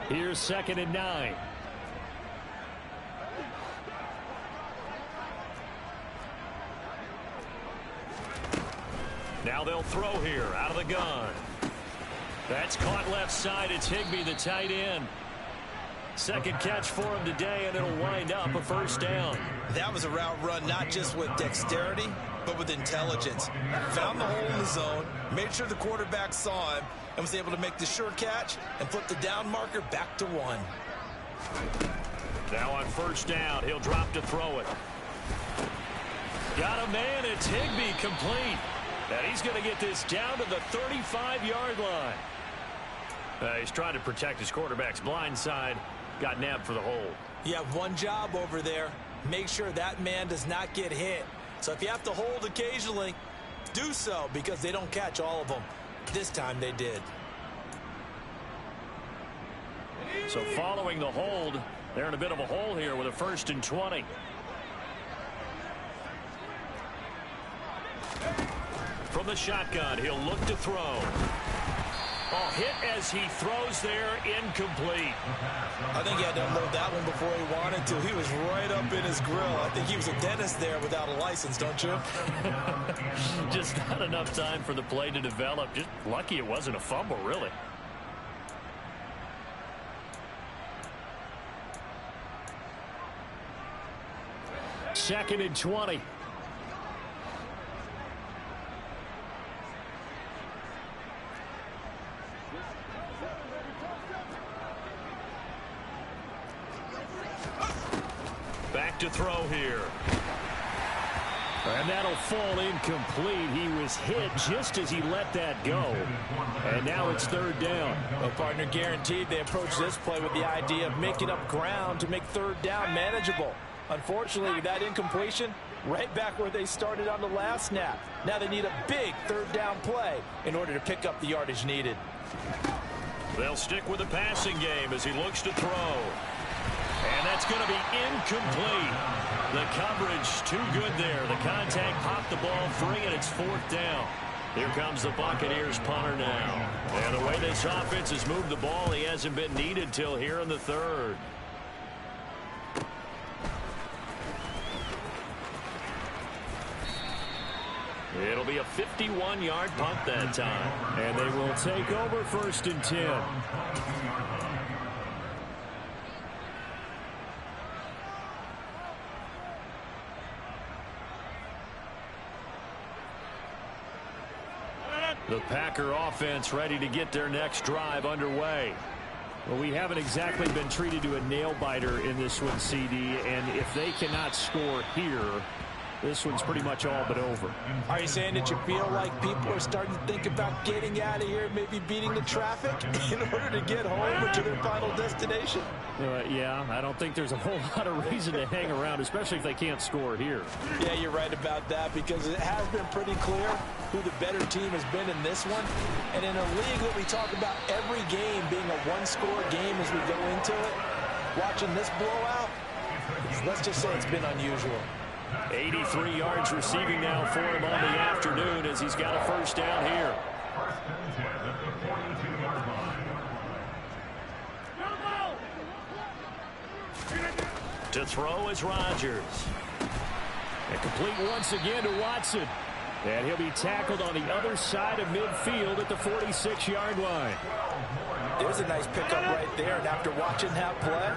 Here's 2nd and 9. Now they'll throw here out of the gun. That's caught left side. It's Higbee, the tight end. Second catch for him today, and it'll wind up a first down. That was a route run not just with dexterity, but with intelligence. Found the hole in the zone, made sure the quarterback saw him, and was able to make the sure catch and flip the down marker back to 1. Now on first down, he'll drop to throw it. Got a man, it's Higbee, complete. And he's going to get this down to the 35-yard line. He's trying to protect his quarterback's blind side. Got nabbed for the hold. You have one job over there. Make sure that man does not get hit. So if you have to hold occasionally, do so, because they don't catch all of them. This time they did. So following the hold, They're in a bit of a hole here with a 1st and 20. From the shotgun, he'll look to throw. Oh, hit as he throws there, incomplete. I think he had to unload that one before he wanted to. He was right up in his grill. I think he was a dentist there without a license, don't you? Just not enough time for the play to develop. Just lucky it wasn't a fumble, really. Second and 20. Back to throw here. And that'll fall incomplete. He was hit just as he let that go. And now it's 3rd down. Well, partner, guaranteed they approach this play with the idea of making up ground to make 3rd down manageable. Unfortunately, with that incompletion, right back where they started on the last snap. Now they need a big 3rd down play in order to pick up the yardage needed. They'll stick with the passing game as he looks to throw. And that's going to be incomplete. The coverage too good there. The contact popped the ball free, and it's 4th down. Here comes the Buccaneers punter now. And the way this offense has moved the ball, he hasn't been needed till here in the 3rd. It'll be a 51-yard punt that time. And they will take over 1st and 10. The Packer offense ready to get their next drive underway. Well, we haven't exactly been treated to a nail-biter in this one, CD, and if they cannot score here, this one's pretty much all but over. Are you saying that you feel like people are starting to think about getting out of here, maybe beating the traffic in order to get home to their final destination? Yeah, I don't think there's a whole lot of reason to hang around, especially if they can't score here. Yeah, you're right about that, because it has been pretty clear who the better team has been in this one. And in a league that we talk about every game being a one-score game as we go into it, watching this blowout, let's just say it's been unusual. 83 yards receiving now for him on the afternoon as he's got a 1st down here. To throw is Rodgers. And complete once again to Watson. And he'll be tackled on the other side of midfield at the 46-yard line. There's a nice pickup right there, and after watching that play,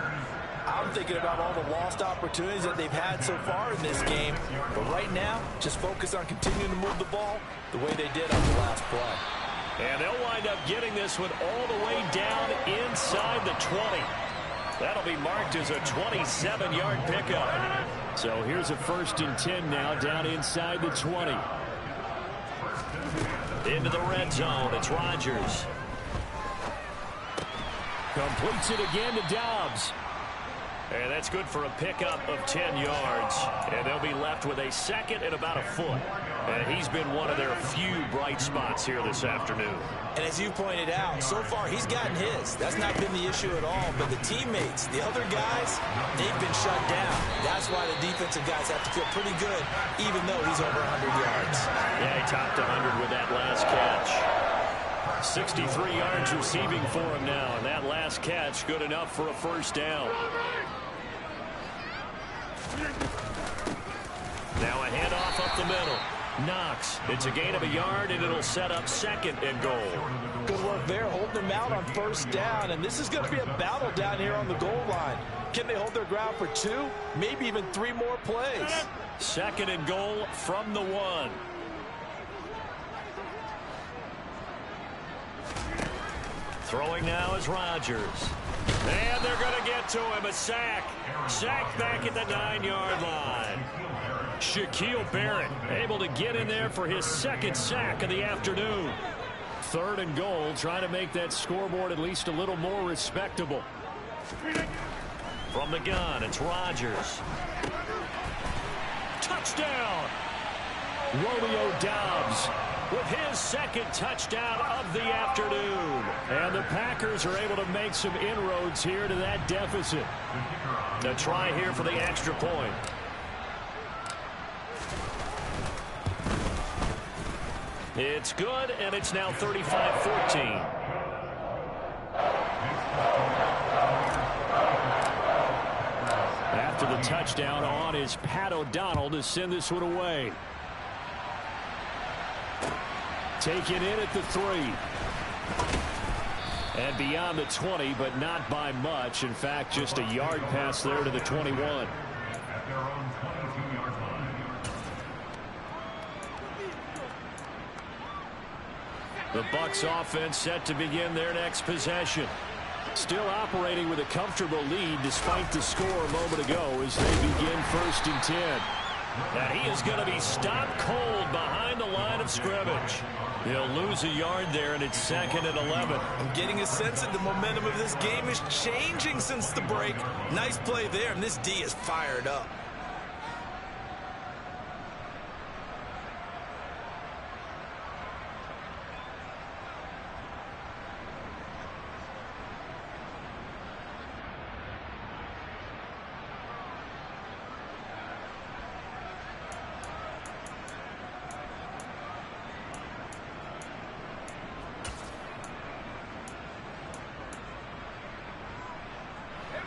I'm thinking about all the lost opportunities that they've had so far in this game. But right now, just focus on continuing to move the ball the way they did on the last play. And they'll wind up getting this one all the way down inside the 20. That'll be marked as a 27-yard pickup. So here's a 1st and 10 now down inside the 20. Into the red zone, it's Rodgers. Completes it again to Dobbs. And that's good for a pickup of 10 yards. And they'll be left with a 2nd and about a foot. And he's been one of their few bright spots here this afternoon. And as you pointed out, so far he's gotten his. That's not been the issue at all. But the teammates, the other guys, they've been shut down. That's why the defensive guys have to feel pretty good, even though he's over 100 yards. Yeah, he topped 100 with that last catch. 63 yards receiving for him now. And that last catch good enough for a 1st down. Now a handoff up the middle. Knox. It's a gain of a yard, and it'll set up 2nd and goal. Good work there, holding them out on 1st down. And this is going to be a battle down here on the goal line. Can they hold their ground for 2, maybe even 3 more plays? 2nd and goal from the 1. Throwing now is Rodgers. And they're going to get to him. A sack. Sack back at the 9-yard line. Shaquille Barrett able to get in there for his 2nd sack of the afternoon. 3rd and goal, trying to make that scoreboard at least a little more respectable. From the gun, it's Rodgers. Touchdown! Romeo Dobbs with his second touchdown of the afternoon. And the Packers are able to make some inroads here to that deficit. The try here for the extra point. It's good, and it's now 35-14. After the touchdown on is Pat O'Donnell to send this one away. Taken in at the 3. And beyond the 20, but not by much. In fact, just a yard pass there to the 21. The Bucs offense set to begin their next possession. Still operating with a comfortable lead despite the score a moment ago as they begin 1st and 10. And he is going to be stopped cold behind the line of scrimmage. He'll lose a yard there, and it's 2nd and 11. I'm getting a sense that the momentum of this game is changing since the break. Nice play there, and this D is fired up.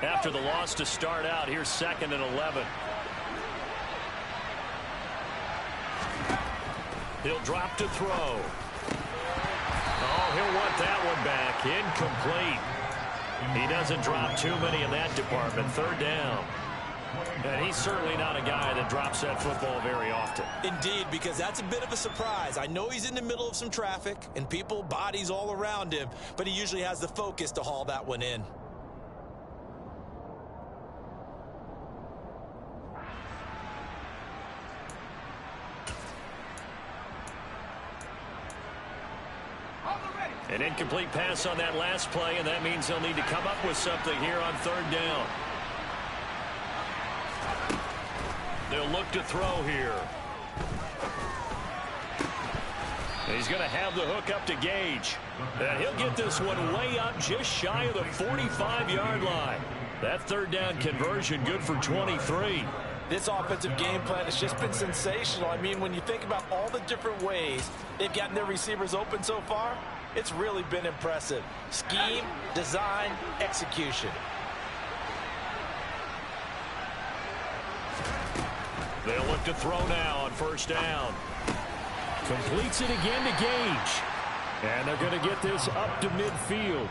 After the loss to start out, here's 2nd and 11. He'll drop to throw. Oh, he'll want that one back. Incomplete. He doesn't drop too many in that department. 3rd down. And he's certainly not a guy that drops that football very often. Indeed, because that's a bit of a surprise. I know he's in the middle of some traffic and people, bodies all around him, but he usually has the focus to haul that one in. An incomplete pass on that last play, and that means they'll need to come up with something here on 3rd down. They'll look to throw here. And he's going to have the hook up to Gage. And he'll get this one way up just shy of the 45-yard line. That 3rd down conversion good for 23. This offensive game plan has just been sensational. I mean, when you think about all the different ways they've gotten their receivers open so far, it's really been impressive. Scheme, design, execution. They'll look to throw now on 1st down. Completes it again to Gage. And they're going to get this up to midfield.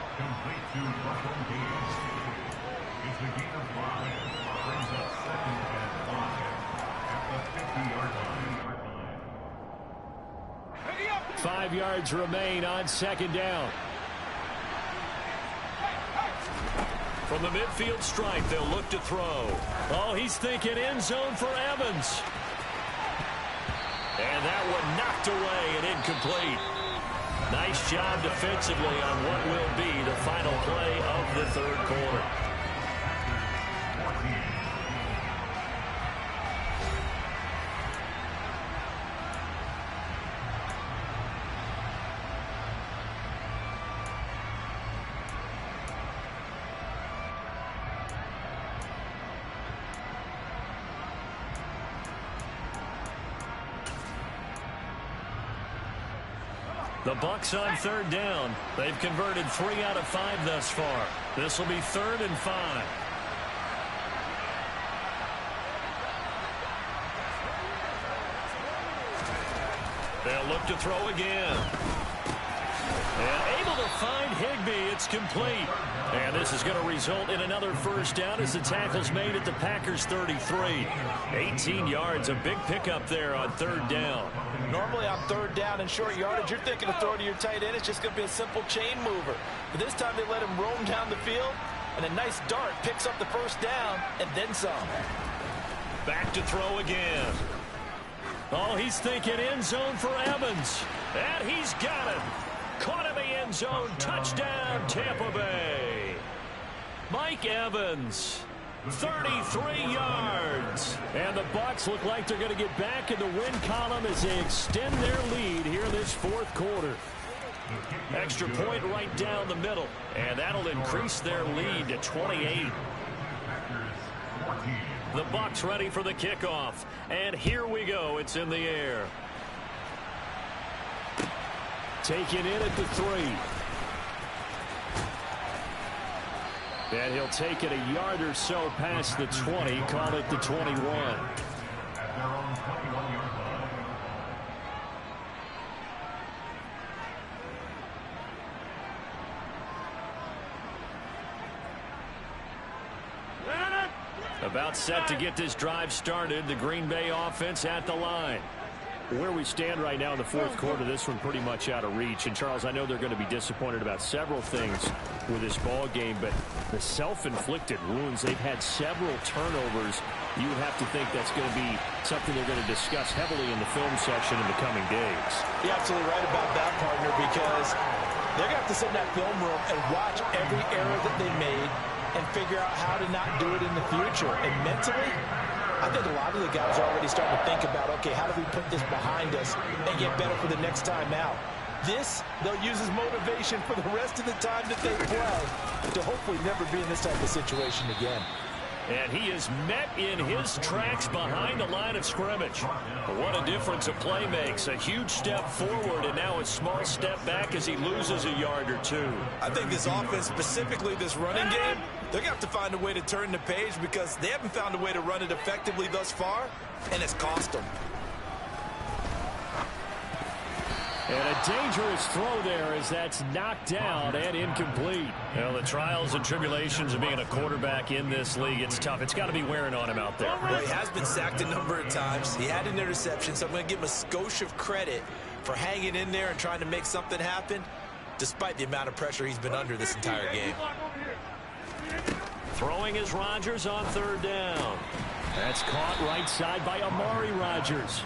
5 yards remain on 2nd down. From the midfield stripe, they'll look to throw. Oh, he's thinking end zone for Evans. And that one knocked away and incomplete. Nice job defensively on what will be the final play of the 3rd quarter. The Bucs on 3rd down. They've converted 3 out of 5 thus far. This will be 3rd and 5. They'll look to throw again. And able to find Higbee. It's complete. And this is going to result in another 1st down as the tackle's made at the Packers' 33. 18 yards, a big pickup there on 3rd down. Normally on 3rd down and short yardage, you're thinking of throwing to your tight end. It's just going to be a simple chain mover. But this time they let him roam down the field, and a nice dart picks up the 1st down and then some. Back to throw again. Oh, he's thinking end zone for Evans. And he's got it. Caught in the end zone. Touchdown, Tampa Bay. Mike Evans 33 yards. And the Bucs look like they're going to get back in the win column as they extend their lead here in this fourth quarter. Extra point right down the middle, and that'll increase their lead to 28. The Bucs ready for the kickoff, and here we go. It's in the air. Taken in at the 3. And he'll take it a yard or so past the 20, call it the 21. About set to get this drive started. The Green Bay offense at the line. Where we stand right now in the fourth quarter, this one pretty much out of reach. And, Charles, I know they're going to be disappointed about several things with this ball game, but the self-inflicted wounds, they've had several turnovers. You would have to think that's going to be something they're going to discuss heavily in the film section in the coming days. You're absolutely right about that, partner, because they're going to have to sit in that film room and watch every error that they made and figure out how to not do it in the future. And mentally, I think a lot of the guys are already starting to think about, okay, how do we put this behind us and get better for the next time out? This, they'll use as motivation for the rest of the time that they play to hopefully never be in this type of situation again. And he is met in his tracks behind the line of scrimmage. What a difference a play makes. A huge step forward and now a small step back as he loses a yard or two. I think this offense, specifically this running game, they're going to have to find a way to turn the page because they haven't found a way to run it effectively thus far, and it's cost them. And a dangerous throw there as that's knocked down and incomplete. Well, the trials and tribulations of being a quarterback in this league, it's tough. It's got to be wearing on him out there. Well, he has been sacked a number of times. He had an interception, so I'm going to give him a skosh of credit for hanging in there and trying to make something happen, despite the amount of pressure he's been under this entire game. Throwing is Rodgers on third down. That's caught right side by Amari Rodgers.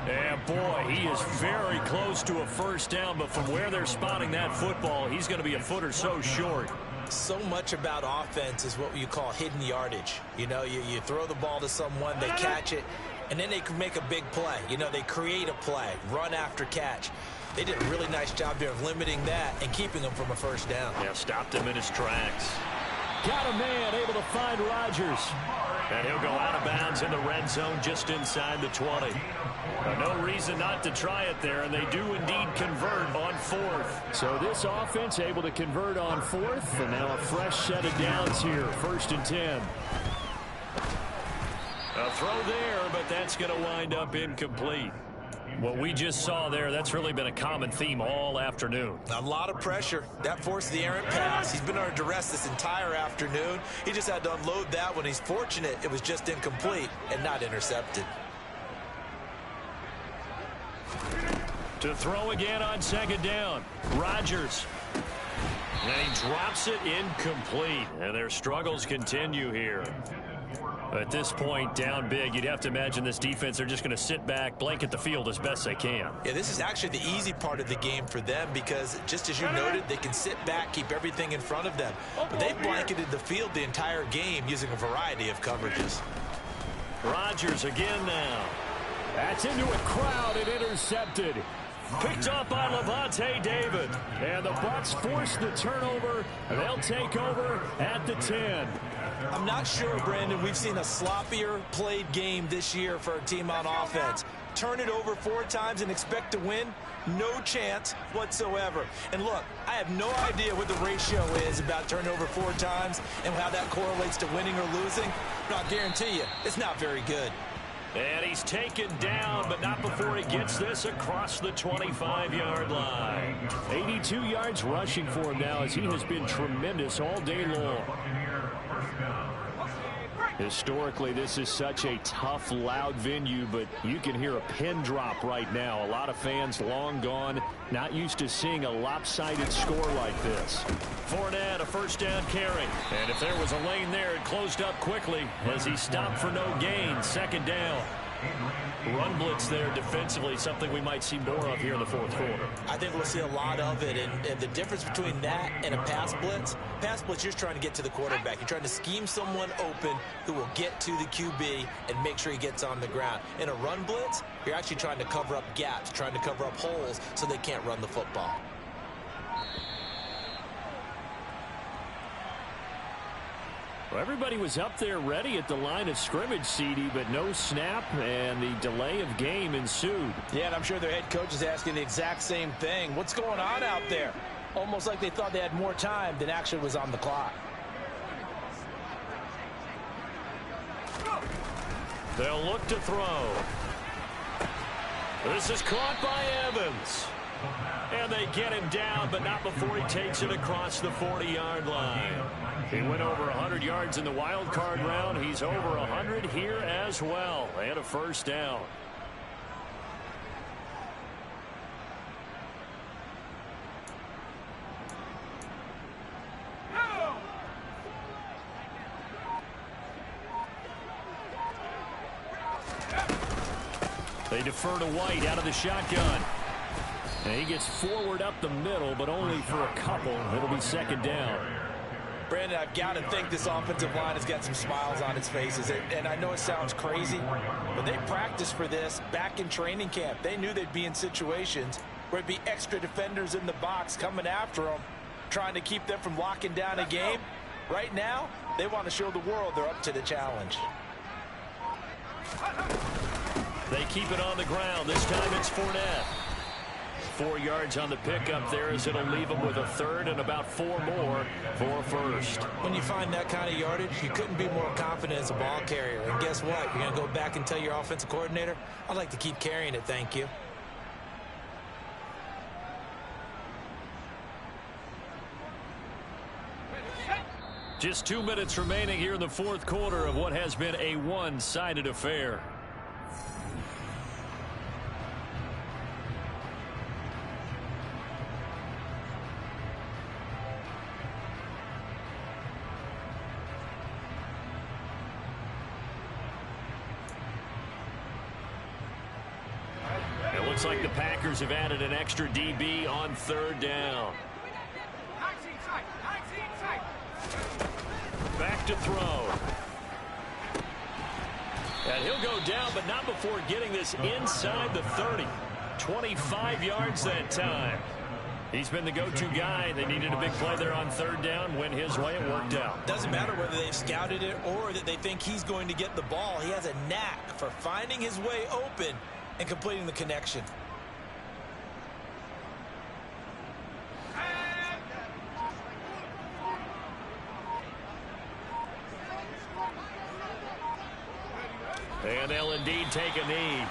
And, boy, he is very close to a first down, but from where they're spotting that football, he's going to be a foot or so short. So much about offense is what you call hidden yardage. You know, you throw the ball to someone, they catch it, and then they can make a big play. You know, they create a play, run after catch. They did a really nice job there of limiting that and keeping him from a first down. Yeah, stopped him in his tracks. Got a man able to find Rodgers. And he'll go out of bounds in the red zone just inside the 20. No reason not to try it there, and they do indeed convert on fourth. So this offense able to convert on fourth, and now a fresh set of downs here, 1st and 10. A throw there, but that's going to wind up incomplete. What we just saw there, that's really been a common theme all afternoon. A lot of pressure. That forced the errant pass. He's been under duress this entire afternoon. He just had to unload that one. He's fortunate it was just incomplete and not intercepted. To throw again on 2nd down. Rodgers. And he drops it incomplete. And their struggles continue here. At this point, down big, you'd have to imagine this defense, they're just going to sit back, blanket the field as best they can. Yeah, this is actually the easy part of the game for them because, just as you noted, they can sit back, keep everything in front of them. But they've blanketed the field the entire game using a variety of coverages. Rodgers again now. That's into a crowd and intercepted. Picked up by Levante David. And the Bucs force the turnover. They'll take over at the 10. I'm not sure, Brandon, we've seen a sloppier played game this year for a team on offense. Turn it over 4 times and expect to win? No chance whatsoever. And look, I have no idea what the ratio is about turnover 4 times and how that correlates to winning or losing. But I'll guarantee you, it's not very good. And he's taken down, but not before he gets this across the 25-yard line. 82 yards rushing for him now as he has been tremendous all day long. Historically, this is such a tough, loud venue, but you can hear a pin drop right now. A lot of fans long gone, not used to seeing a lopsided score like this. Fournette, a first down carry. And if there was a lane there, it closed up quickly as he stopped for no gain. 2nd down. Run blitz there defensively, something we might see more of here in the fourth quarter. I think we'll see a lot of it, and the difference between that and a pass blitz, you're trying to get to the quarterback. You're trying to scheme someone open who will get to the QB and make sure he gets on the ground. In a run blitz, you're actually trying to cover up gaps, trying to cover up holes so they can't run the football. Well, everybody was up there ready at the line of scrimmage, CD, but no snap, and the delay of game ensued. Yeah, and I'm sure their head coach is asking the exact same thing. What's going on out there? Almost like they thought they had more time than actually was on the clock. They'll look to throw. This is caught by Evans. And they get him down, but not before he takes it across the 40-yard line. He went over 100 yards in the wild card round. He's over 100 here as well. And a first down. They defer to White out of the shotgun. And he gets forward up the middle, but only for a couple. It'll be second down. Brandon, I've got to think this offensive line has got some smiles on its faces. And I know it sounds crazy, but they practiced for this back in training camp. They knew they'd be in situations where it'd be extra defenders in the box coming after them, trying to keep them from locking down a game. Right now, they want to show the world they're up to the challenge. They keep it on the ground. This time it's Fournette. 4 yards on the pickup there as it'll leave them with a third and about 4 more for a first. When you find that kind of yardage, you couldn't be more confident as a ball carrier. And guess what? You're going to go back and tell your offensive coordinator, I'd like to keep carrying it, thank you. Just 2 minutes remaining here in the fourth quarter of what has been a one-sided affair. Looks like the Packers have added an extra DB on third down. Back to throw. And he'll go down, but not before getting this inside the 30. 25 yards that time. He's been the go-to guy. They needed a big play there on third down. Went his way. It worked out. Doesn't matter whether they've scouted it or that they think he's going to get the ball. He has a knack for finding his way open and completing the connection. And they'll indeed take a knee.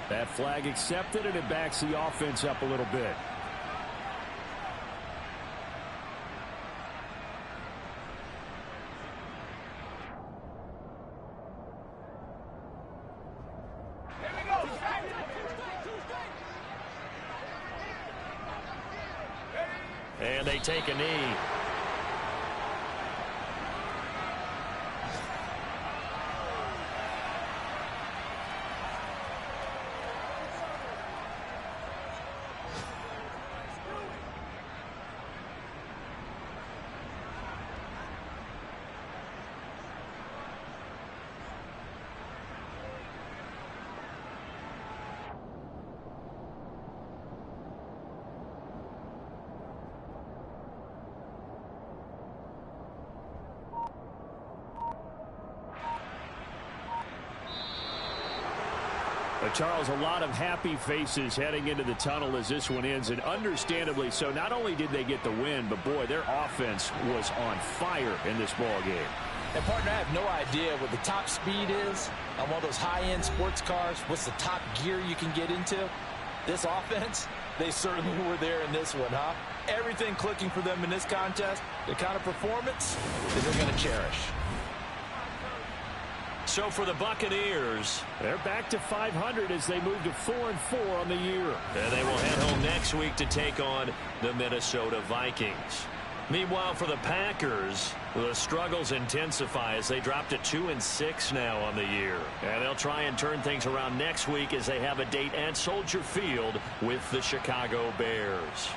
That flag accepted, and it backs the offense up a little bit. And they take a knee. Charles, a lot of happy faces heading into the tunnel as this one ends, and understandably so. Not only did they get the win, but boy, their offense was on fire in this ball game. And partner, I have no idea what the top speed is on one of those high-end sports cars. What's the top gear you can get into? This offense, they certainly were there in this one, huh? Everything clicking for them in this contest, the kind of performance that they're going to cherish. So for the Buccaneers, they're back to 500 as they move to 4-4 on the year. And they will head home next week to take on the Minnesota Vikings. Meanwhile, for the Packers, the struggles intensify as they drop to 2-6 now on the year. And they'll try and turn things around next week as they have a date at Soldier Field with the Chicago Bears.